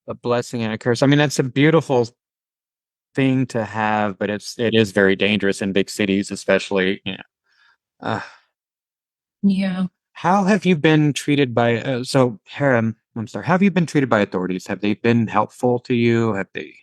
a blessing and a curse. I mean, that's a beautiful thing to have, but it is very dangerous in big cities, especially. Uh, Yeah. how have you been treated by? So, Harem, I'm sorry. How have you been treated by authorities? Have they been helpful to you? Have they?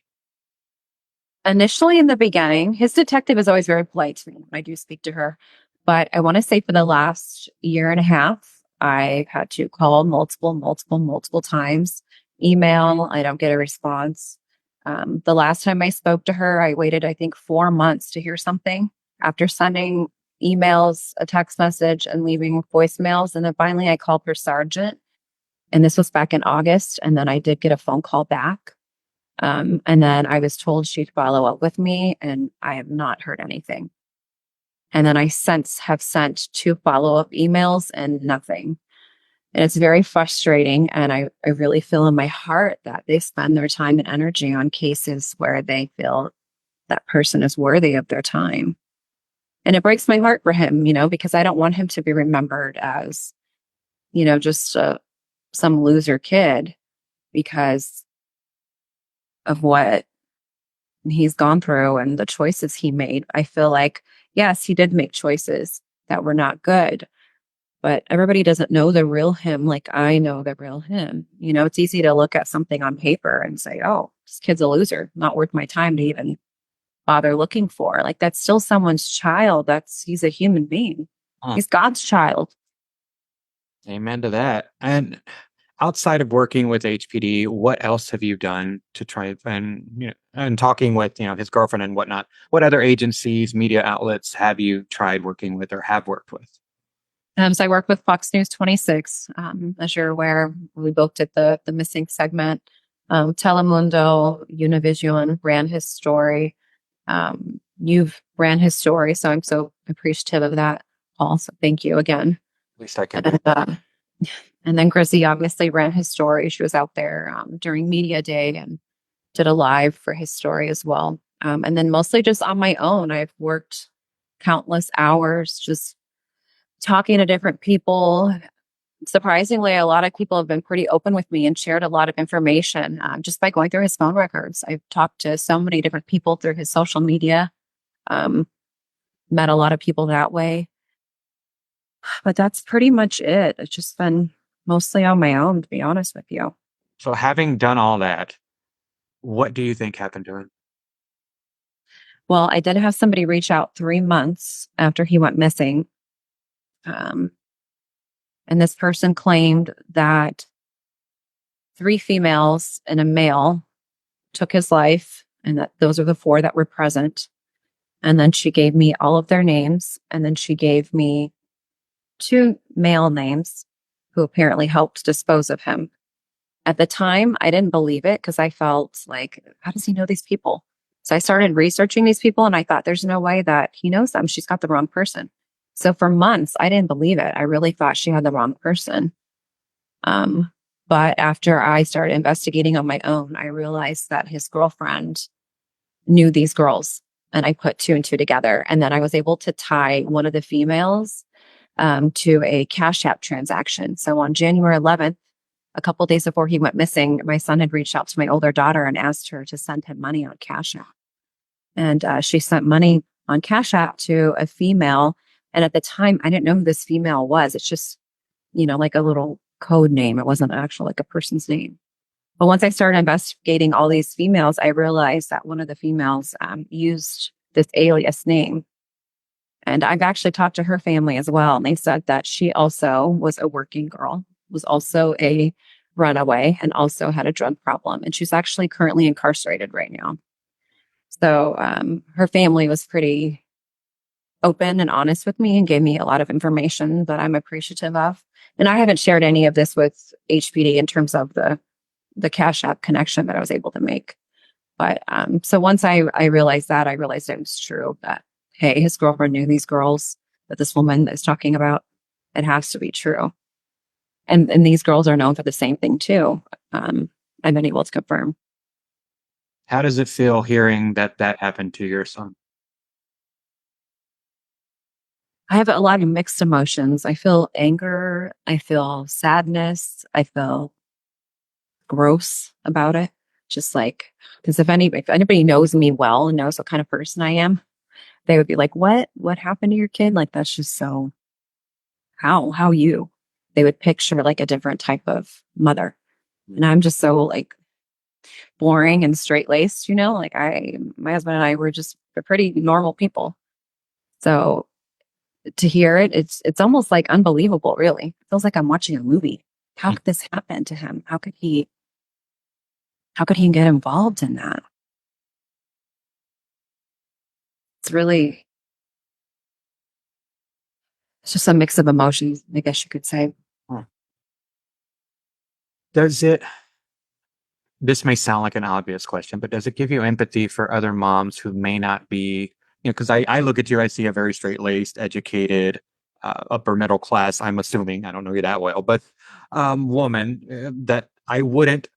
Initially, in the beginning, his detective is always very polite to me when I do speak to her. But I want to say for the last year and a half, I've had to call multiple times, email. I don't get a response. The last time I spoke to her, I waited, I think, 4 months to hear something after sending emails, a text message, and leaving voicemails. And then finally, I called her sergeant. And this was back in August. And then I did get a phone call back. And then I was told she'd follow up with me, and I have not heard anything. And then I since have sent 2 follow-up emails and nothing. And it's very frustrating. And I really feel in my heart that they spend their time and energy on cases where they feel that person is worthy of their time. And it breaks my heart for him, because I don't want him to be remembered as, just some loser kid because of what he's gone through and the choices he made. I feel like, yes, he did make choices that were not good, but everybody doesn't know the real him like I know the real him. It's easy to look at something on paper and say, oh, this kid's a loser, not worth my time to even bother looking for. Like, that's still someone's child. He's a human being. Huh. He's God's child. Amen to that. And outside of working with HPD, what else have you done to try and talking with his girlfriend and whatnot? What other agencies, media outlets have you tried working with or have worked with? So I work with Fox News 26. As you're aware, we both did the missing segment. Telemundo, Univision ran his story. You've ran his story, so I'm so appreciative of that. Also, thank you again. At least I can be. And then Grizzy obviously ran his story. She was out there during media day and did a live for his story as well. And then mostly just on my own, I've worked countless hours just talking to different people. Surprisingly, a lot of people have been pretty open with me and shared a lot of information just by going through his phone records. I've talked to so many different people through his social media, met a lot of people that way. But that's pretty much it. It's just been mostly on my own, to be honest with you. So having done all that, what do you think happened to him? Well, I did have somebody reach out 3 months after he went missing. And this person claimed that 3 females and a male took his life, and that those are the 4 that were present. And then she gave me all of their names. And then she gave me 2 male names who apparently helped dispose of him. At the time, I didn't believe it because I felt like, how does he know these people? So I started researching these people and I thought, there's no way that he knows them. She's got the wrong person. So for months, I didn't believe it. I really thought she had the wrong person. But after I started investigating on my own, I realized that his girlfriend knew these girls and I put two and two together. And then I was able to tie one of the females to a Cash App transaction. So on January 11th, a couple days before he went missing, my son had reached out to my older daughter and asked her to send him money on Cash App. And she sent money on Cash App to a female. And at the time, I didn't know who this female was. It's just, like a little code name. It wasn't actual like a person's name. But once I started investigating all these females, I realized that one of the females used this alias name. And I've actually talked to her family as well. And they said that she also was a working girl, was also a runaway, and also had a drug problem. And she's actually currently incarcerated right now. So her family was pretty open and honest with me and gave me a lot of information that I'm appreciative of. And I haven't shared any of this with HPD in terms of the Cash App connection that I was able to make. But so once I realized that, I realized it was true that, hey, his girlfriend knew these girls that this woman is talking about. It has to be true. And these girls are known for the same thing too. I've been able to confirm. How does it feel hearing that happened to your son? I have a lot of mixed emotions. I feel anger. I feel sadness. I feel gross about it. Just like, because if anybody knows me well and knows what kind of person I am, they would be like, what happened to your kid? Like, that's just so, how you? They would picture like a different type of mother. And I'm just so like boring and straight laced, like my husband and I were just pretty normal people. So to hear it, it's almost like unbelievable, really. It feels like I'm watching a movie. How could this happen to him? How could he get involved in that? It's just a mix of emotions, I guess you could say. This may sound like an obvious question, but does it give you empathy for other moms who may not be, because I look at you, I see a very straight-laced, educated, upper middle class, I'm assuming, I don't know you that well, but woman that I wouldn't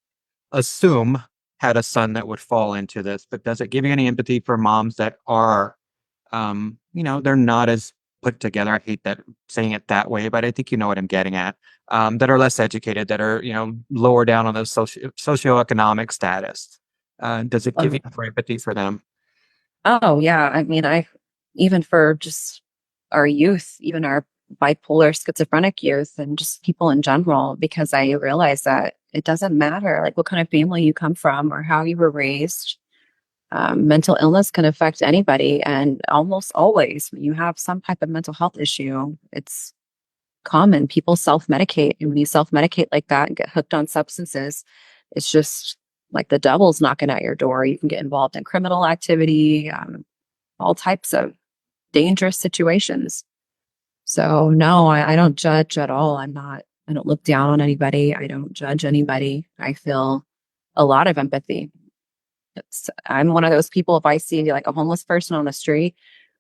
assume had a son that would fall into this. But does it give you any empathy for moms that are, they're not as put together? I hate that saying it that way, but I think you know what I'm getting at. That are less educated, that are, lower down on the socioeconomic status. Does it give you empathy for them? Oh yeah. I mean, even for just our youth, even our bipolar schizophrenic youth and just people in general, because I realize that it doesn't matter like what kind of family you come from or how you were raised. Mental illness can affect anybody. And almost always when you have some type of mental health issue, it's common. People self-medicate. And when you self-medicate like that and get hooked on substances, it's just like the devil's knocking at your door. You can get involved in criminal activity, all types of dangerous situations. So no, I don't judge at all. I don't look down on anybody. I don't judge anybody. I feel a lot of empathy. I'm one of those people, if I see like a homeless person on the street,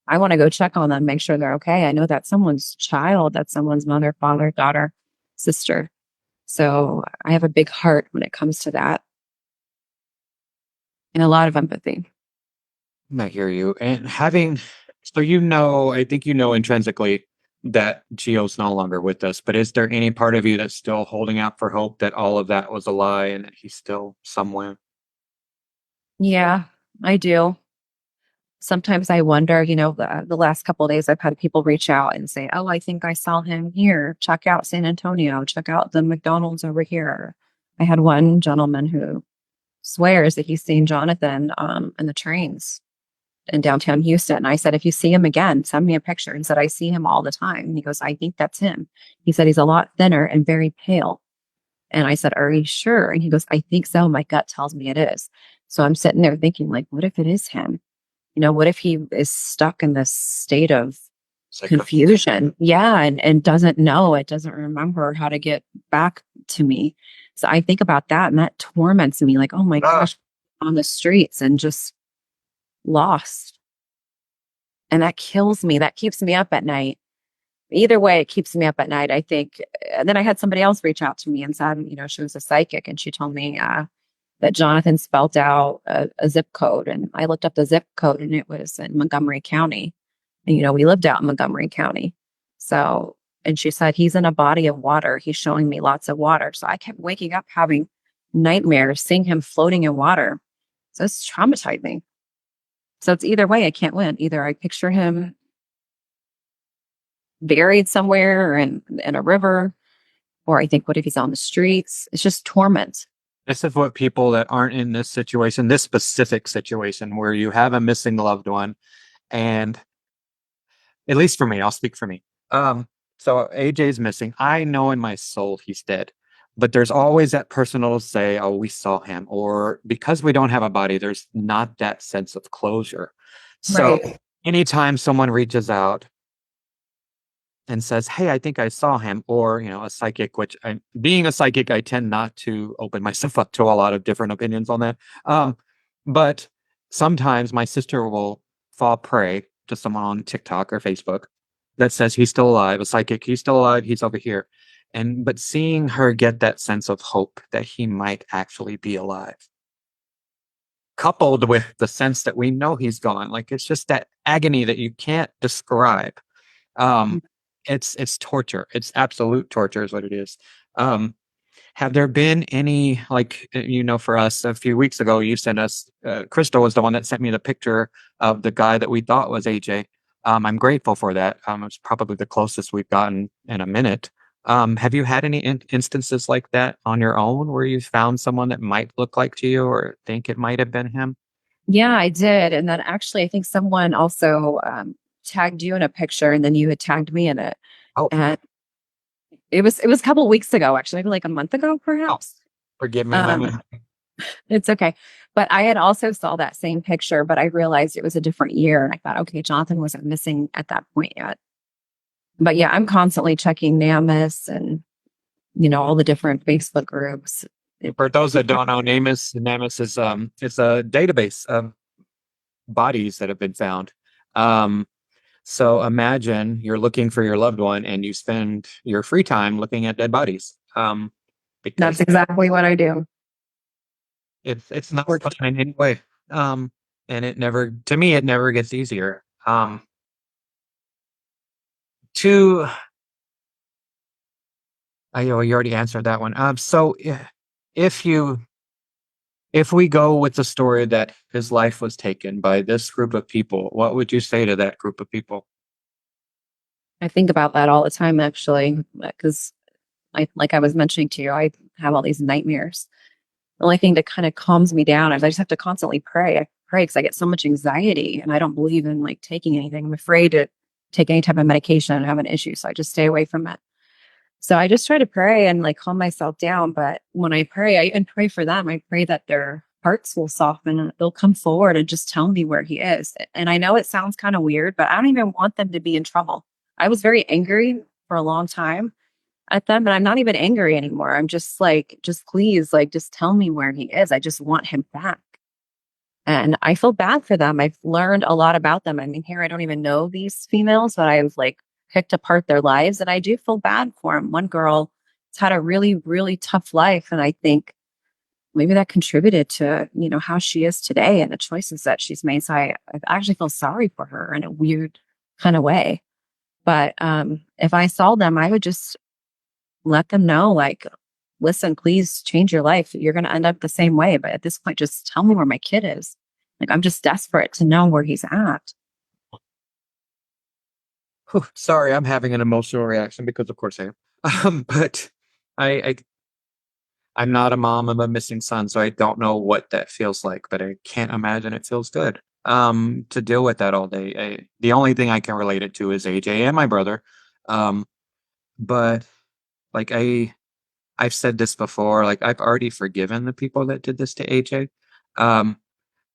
I want to go check on them, make sure they're okay. I know that's someone's child, that's someone's mother, father, daughter, sister. So I have a big heart when it comes to that and a lot of empathy. I hear you. And I think intrinsically that Gio's no longer with us, but is there any part of you that's still holding out for hope that all of that was a lie and that he's still somewhere? Yeah, I do. Sometimes I wonder, the last couple of days I've had people reach out and say, oh, I think I saw him here. Check out San Antonio. Check out the McDonald's over here. I had one gentleman who swears that he's seen Jonathan in the trains in downtown Houston. And I said, if you see him again, send me a picture. He said, I see him all the time. And he goes, I think that's him. He said, he's a lot thinner and very pale. And I said, are you sure? And he goes, I think so. My gut tells me it is. So I'm sitting there thinking, like, what if it is him? What if he is stuck in this state of confusion? Yeah. And doesn't know, it doesn't remember how to get back to me. So I think about that and that torments me like, oh my gosh, on the streets and just lost. And that kills me. That keeps me up at night. Either way, it keeps me up at night, I think. And then I had somebody else reach out to me and said, she was a psychic and she told me that Jonathan spelled out a zip code. And I looked up the zip code and it was in Montgomery County. And, we lived out in Montgomery County. So, and she said, he's in a body of water. He's showing me lots of water. So I kept waking up having nightmares, seeing him floating in water. So it's traumatized me. So it's either way, I can't win. Either I picture him buried somewhere or in a river, or I think, what if he's on the streets? It's just torment. This is what people that aren't in this situation, this specific situation where you have a missing loved one, and at least for me, I'll speak for me. So AJ's missing. I know in my soul he's dead, but there's always that person that'll say, "Oh, we saw him," or because we don't have a body, there's not that sense of closure. So Right. anytime someone reaches out and says, "Hey, I think I saw him," or a psychic, which being a psychic, I tend not to open myself up to a lot of different opinions on that. But sometimes my sister will fall prey to someone on TikTok or Facebook that says he's still alive, a psychic, he's still alive, he's over here. But seeing her get that sense of hope that he might actually be alive, coupled with the sense that we know he's gone, like it's just that agony that you can't describe. Um, it's torture. It's absolute torture is what it is. Have there been any, like, for us a few weeks ago, you sent us, Crystal was the one that sent me the picture of the guy that we thought was AJ. I'm grateful for that. It's probably the closest we've gotten in a minute. Have you had any instances like that on your own where you found someone that might look like to you or think it might have been him? Yeah, I did. And then actually, I think someone also tagged you in a picture, and then you had tagged me in it. Oh, And it was a couple of weeks ago, actually, maybe like a month ago, perhaps. forgive me. Um, it's okay. But I had also saw that same picture, but I realized it was a different year, and I thought, okay, Jonathan wasn't missing at that point yet. But yeah, I'm constantly checking NAMIS and all the different Facebook groups. For those that don't know, NamUs is it's a database of bodies that have been found. So imagine you're looking for your loved one and you spend your free time looking at dead bodies. Because That's exactly what I do. it's not worth it in any way. And to me, it never gets easier. To you already answered that one. So if we go with the story that his life was taken by this group of people, what would you say to that group of people? I think about that all the time, actually, because like I was mentioning to you, I have all these nightmares. The only thing that kind of calms me down is I just have to constantly pray. I pray because I get so much anxiety, and I don't believe in like taking anything. I'm afraid to take any type of medication and have an issue, so I just stay away from it. So I just try to pray and like calm myself down. But when I pray, I even pray for them. I pray that their hearts will soften and they'll come forward and just tell me where he is. And I know it sounds kind of weird, but I don't even want them to be in trouble. I was very angry for a long time at them, but I'm not even angry anymore. I'm just like, just please, like, just tell me where he is. I just want him back. And I feel bad for them. I've learned a lot about them. I mean, here I don't even know these females, but I've like picked apart their lives, and I do feel bad for them. One girl has had a really, really tough life, and I think maybe that contributed to how she is today and the choices that she's made. So I actually feel sorry for her in a weird kind of way. But if I saw them, I would just let them know, like, listen, please change your life. You're going to end up the same way. But at this point, just tell me where my kid is. Like, I'm just desperate to know where he's at. Whew, sorry, I'm having an emotional reaction because, of course, I am. But I'm not a mom of a missing son, so I don't know what that feels like. But I can't imagine it feels good. To deal with that all day. The only thing I can relate it to is AJ and my brother. But like I've said this before, like I've already forgiven the people that did this to AJ.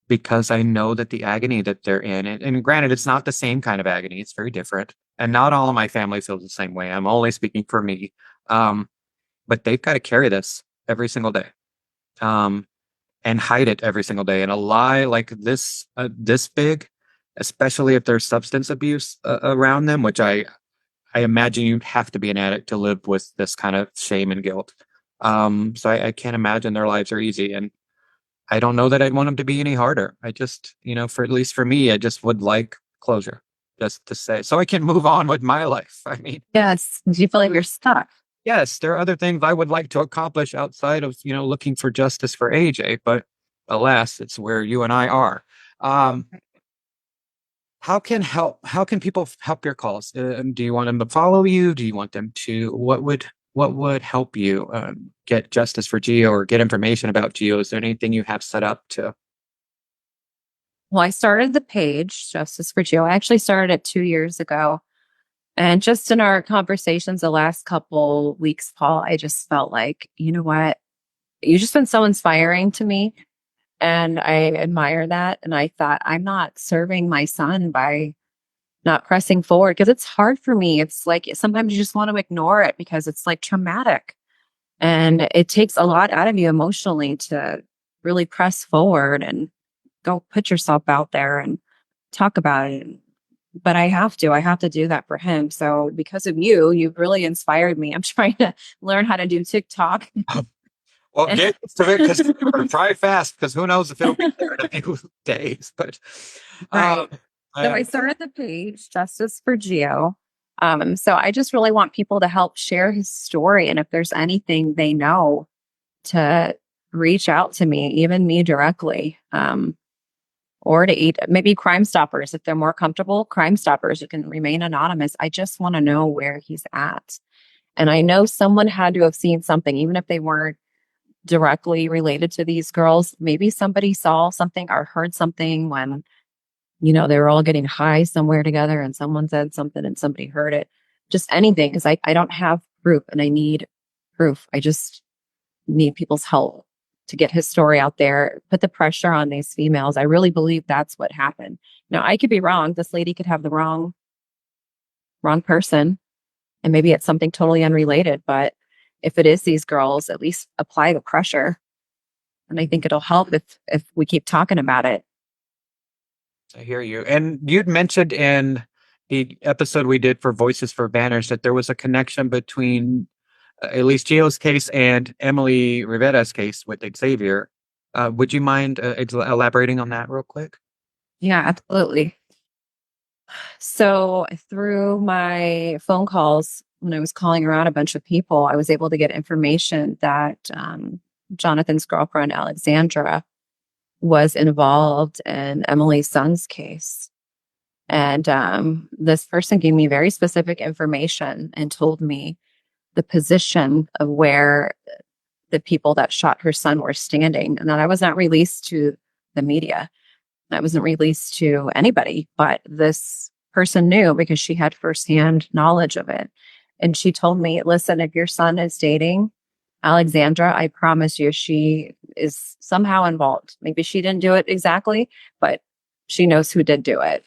Because I know that the agony that they're in, and granted, it's not the same kind of agony, it's very different. And not all of my family feels the same way. I'm only speaking for me. But they've got to carry this. every single day, um, and hide it every single day. And a lie like this big, especially if there's substance abuse around them, which I imagine you'd have to be an addict to live with this kind of shame and guilt. So I can't imagine their lives are easy. And I don't know that I'd want them to be any harder. I just, for at least for me, I just would like closure, just to say, so I can move on with my life. I mean, Yes. Do you feel like you're stuck? yes, there are other things I would like to accomplish outside of, looking for justice for AJ, but alas, it's where you and I are. Um, how can people help your cause? Do you want them to follow you? Do you want them to, what would help you get justice for Gio or get information about Gio? Is there anything you have set up to? Well, I started the page, Justice for Geo. I actually started it 2 years ago. And just in our conversations the last couple weeks, Paul, I just felt like, you know what? You've just been so inspiring to me. And I admire that. And I thought, I'm not serving my son by not pressing forward because it's hard for me. It's like sometimes you just want to ignore it because it's like traumatic. And it takes a lot out of you emotionally to really press forward and go put yourself out there and talk about it. But I have to do that for him. So because of you, you've really inspired me. I'm trying to learn how to do TikTok. Well, get to it because try fast because who knows if it'll be there in a few days. But Right. So I started the page Justice for Geo. So I just really want people to help share his story. And if there's anything they know, to reach out to me, even me directly. Or to eat maybe Crime Stoppers if they're more comfortable. Crime Stoppers, you can remain anonymous. I just want to know where he's at. And I know someone had to have seen something, even if they weren't directly related to these girls. Maybe somebody saw something or heard something when, they were all getting high somewhere together and someone said something and somebody heard it. Just anything, because I don't have proof and I need proof. I just need people's help to get his story out there, put the pressure on these females. I really believe that's what happened. Now, I could be wrong. This lady could have the wrong person, and maybe it's something totally unrelated. But if it is these girls, at least apply the pressure. And I think it'll help if we keep talking about it. I hear you. And you'd mentioned in the episode we did for Voices for Banners that there was a connection between at least Gio's case and Emily Rivera's case with Xavier. Would you mind elaborating on that real quick? Yeah, absolutely. So through my phone calls, when I was calling around a bunch of people, I was able to get information that Jonathan's girlfriend, Alexandra, was involved in Emily's son's case. And this person gave me very specific information and told me the position of where the people that shot her son were standing. And that was not released to the media. That wasn't released to anybody, but this person knew because she had firsthand knowledge of it. And she told me, listen, if your son is dating Alexandra, I promise you, she is somehow involved. Maybe she didn't do it exactly, but she knows who did do it.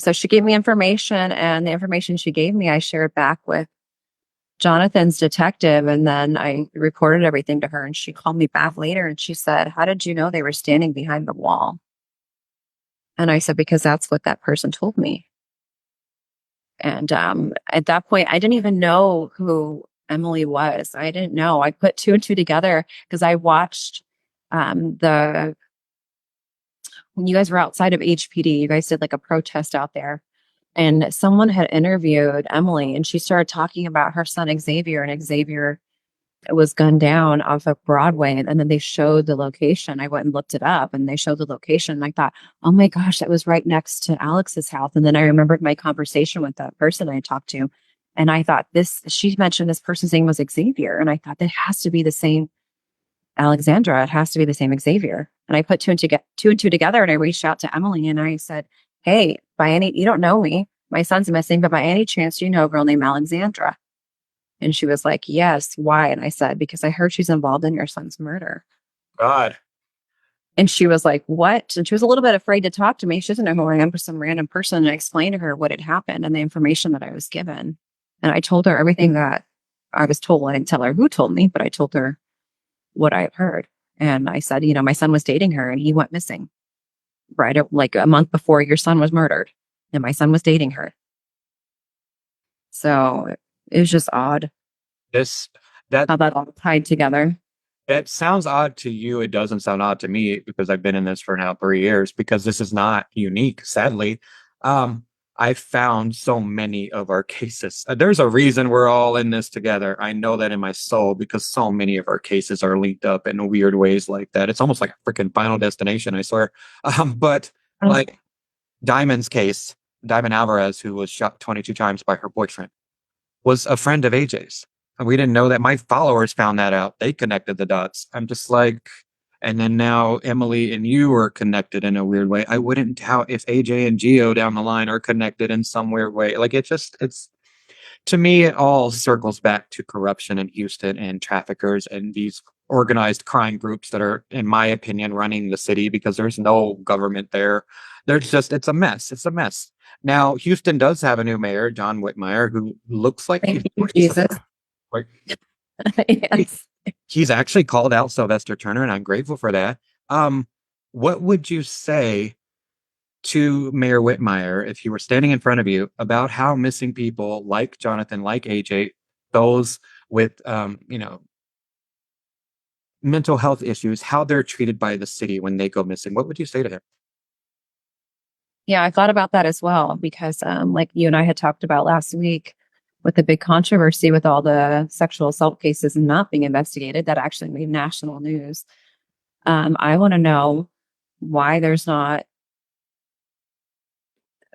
So she gave me information, and the information she gave me, I shared back with Jonathan's detective, and then I reported everything to her, and she called me back later and she said, how did you know they were standing behind the wall? And I said, because that's what that person told me. And at that point, I didn't even know who Emily was. I didn't know. I put two and two together because I watched when you guys were outside of HPD, you guys did like a protest out there. And someone had interviewed Emily, and she started talking about her son Xavier, and Xavier was gunned down off of Broadway. And then they showed the location. I went and looked it up, and they showed the location. And I thought, oh my gosh, that was right next to Alex's house. And then I remembered my conversation with that person I talked to. And I thought she mentioned this person's name was Xavier. And I thought that has to be the same Alexandra. It has to be the same Xavier. And I put two and two together, and I reached out to Emily and I said, hey, you don't know me. My son's missing, but by any chance, you know a girl named Alexandra? And she was like, yes. Why? And I said, because I heard she's involved in your son's murder. God. And she was like, what? And she was a little bit afraid to talk to me. She doesn't know who I am, for some random person. And I explained to her what had happened and the information that I was given. And I told her everything that I was told, I didn't tell her who told me, but I told her what I had heard. And I said, my son was dating her and he went missing like a month before your son was murdered. And my son was dating her. So it was just odd This that how that all tied together. that sounds odd to you. It doesn't sound odd to me because I've been in this for now 3 years, because this is not unique, sadly. I found so many of our cases. There's a reason we're all in this together. I know that in my soul, because so many of our cases are linked up in weird ways like that. It's almost like a freaking Final Destination, I swear. But like Diamond's case, Diamond Alvarez, who was shot 22 times by her boyfriend, was a friend of AJ's. And we didn't know that. My followers found that out. They connected the dots. I'm just like, and then now Emily and you are connected in a weird way. I wouldn't doubt if AJ and Geo down the line are connected in some weird way. Like it's to me, it all circles back to corruption in Houston and traffickers and these organized crime groups that are, in my opinion, running the city, because there's no government there. There's just, it's a mess. It's a mess. Now, Houston does have a new mayor, John Whitmire, who looks like Thank you, Jesus. Yes. he's actually called out Sylvester Turner, and I'm grateful for that. What would you say to Mayor Whitmire if he were standing in front of you about how missing people like Jonathan, like AJ, those with mental health issues, how they're treated by the city when they go missing? What would you say to him? Yeah, I thought about that as well because, like you and I had talked about last week, with the big controversy with all the sexual assault cases not being investigated, that actually made national news. I want to know why there's not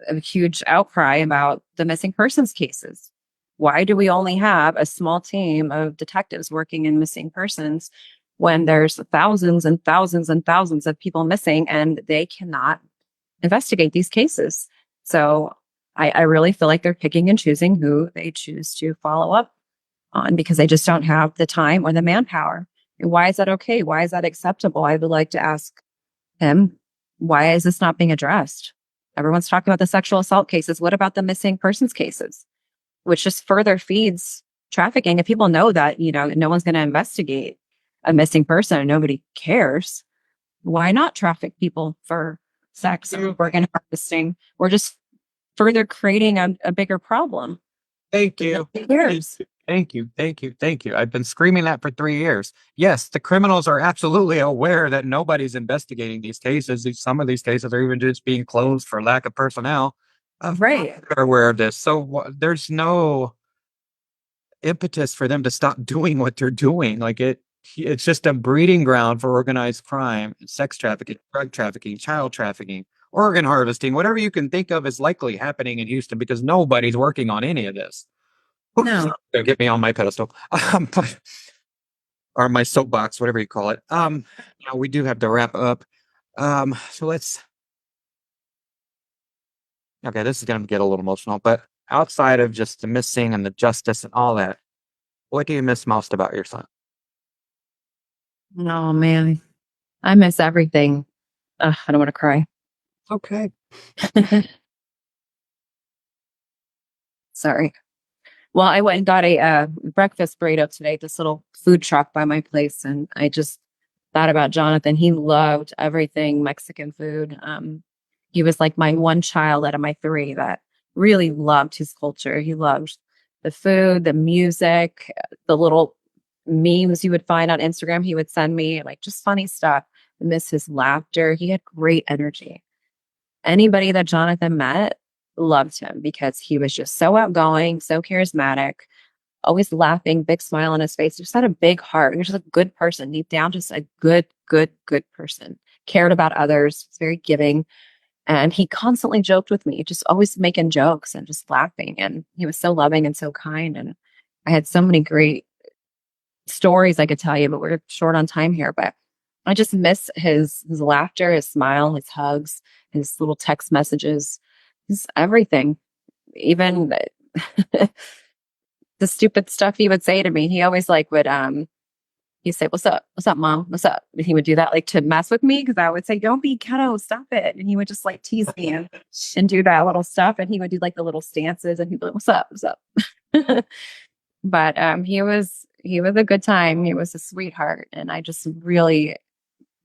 a huge outcry about the missing persons cases. Why do we only have a small team of detectives working in missing persons when there's thousands and thousands and thousands of people missing and they cannot investigate these cases? So I really feel like they're picking and choosing who they choose to follow up on because they just don't have the time or the manpower. And why is that okay? Why is that acceptable? I would like to ask him, why is this not being addressed? Everyone's talking about the sexual assault cases. What about the missing persons cases? Which just further feeds trafficking. If people know that, no one's going to investigate a missing person and nobody cares, why not traffic people for sex and organ harvesting? We're just further creating a bigger problem. Thank you. Years. Thank you. Thank you. Thank you. I've been screaming that for 3 years. Yes, the criminals are absolutely aware that nobody's investigating these cases. Some of these cases are even just being closed for lack of personnel. Right. They're aware of this. So there's no impetus for them to stop doing what they're doing. Like it's just a breeding ground for organized crime, sex trafficking, drug trafficking, child trafficking, organ harvesting, whatever you can think of is likely happening in Houston because nobody's working on any of this. No. Don't get me on my pedestal. Or my soapbox, whatever you call it. Now we do have to wrap up. So okay, this is gonna get a little emotional, but outside of just the missing and the justice and all that, what do you miss most about your son? Oh man, I miss everything. I don't want to cry. Okay. Sorry. Well, I went and got a breakfast burrito today, this little food truck by my place. And I just thought about Jonathan. He loved everything Mexican food. He was like my one child out of my three that really loved his culture. He loved the food, the music, the little memes you would find on Instagram. He would send me like just funny stuff. I miss his laughter. He had great energy. Anybody that Jonathan met loved him because he was just so outgoing, so charismatic, always laughing, big smile on his face. Just had a big heart. He was just a good person, deep down, just a good person. Cared about others, was very giving. And he constantly joked with me, just always making jokes and just laughing. And he was so loving and so kind. And I had so many great stories I could tell you, but we're short on time here. But I just miss his laughter, his smile, his hugs, his little text messages, his everything. Even the stupid stuff he would say to me. He always would he'd say, what's up, mom, what's up? And he would do that to mess with me because I would say, don't be ghetto, stop it. And he would just tease me and do that little stuff. And he would do the little stances and he'd be like, what's up? But he was a good time. He was a sweetheart, and I just really,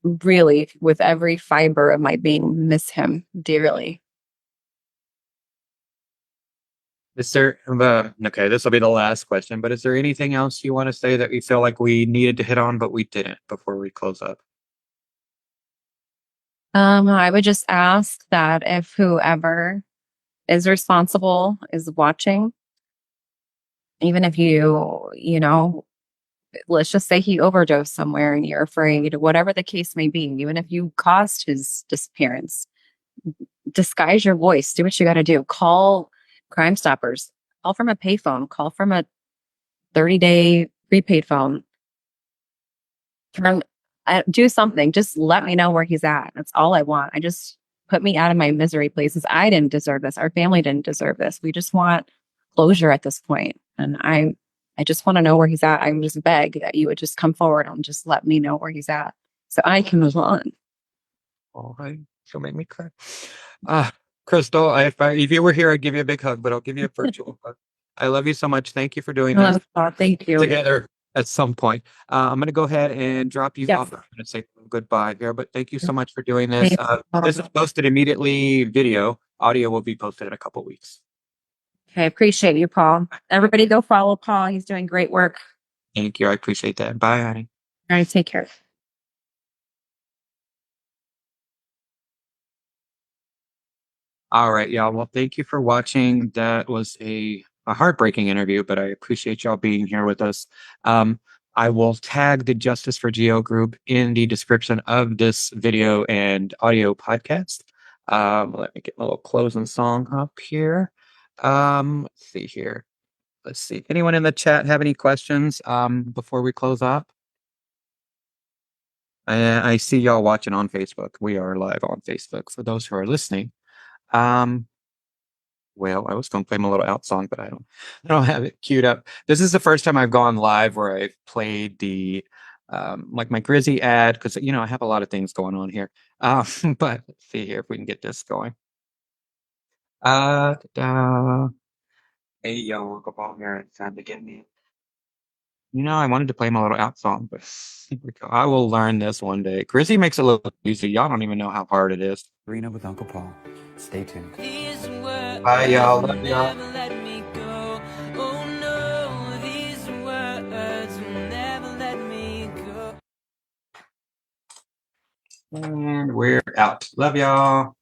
really, with every fiber of my being, miss him dearly. Is there, okay, this will be the last question, but is there anything else you want to say that we feel like we needed to hit on, but we didn't before we close up? I would just ask that if whoever is responsible is watching, even if you know, let's just say he overdosed somewhere and you're afraid, whatever the case may be, even if you caused his disappearance, disguise your voice, do what you got to do. Call Crime Stoppers, call from a payphone, call from a 30-day prepaid phone. From do something. Just let me know where he's at. That's all I want. I just put me out of my misery places. I didn't deserve this. Our family didn't deserve this. We just want closure at this point. And I just want to know where he's at. I just beg that you would just come forward and just let me know where he's at so I can move on. All right. She'll make me cry. Crystal, if you were here, I'd give you a big hug, but I'll give you a virtual hug. I love you so much. Thank you for doing this Thank you. together at some point. I'm going to go ahead and drop you Yes. off. I'm going to say goodbye here, but thank you so much for doing this. Thanks. This is posted immediately. Video, audio will be posted in a couple weeks. Okay, appreciate you, Paul. Everybody go follow Paul. He's doing great work. Thank you. I appreciate that. Bye, honey. All right, take care. All right, y'all. Well, thank you for watching. That was a heartbreaking interview, but I appreciate y'all being here with us. I will tag the Justice for Geo group in the description of this video and audio podcast. Let me get my little closing song up here. Let's see here. Let's see. Anyone in the chat have any questions before we close up? I see y'all watching on Facebook. We are live on Facebook for those who are listening. Well, I was going to play my little out song, but I don't have it queued up. This is the first time I've gone live where I've played the like my Grizzy ad because I have a lot of things going on here. But let's see here if we can get this going. Hey yo, Uncle Paul here. It's time to get me. I wanted to play my little out song, but here we go. I will learn this one day. Grizzy makes it look easy. Y'all don't even know how hard it is. Arena with Uncle Paul. Stay tuned. Bye, y'all. Love y'all. And we're out. Love y'all.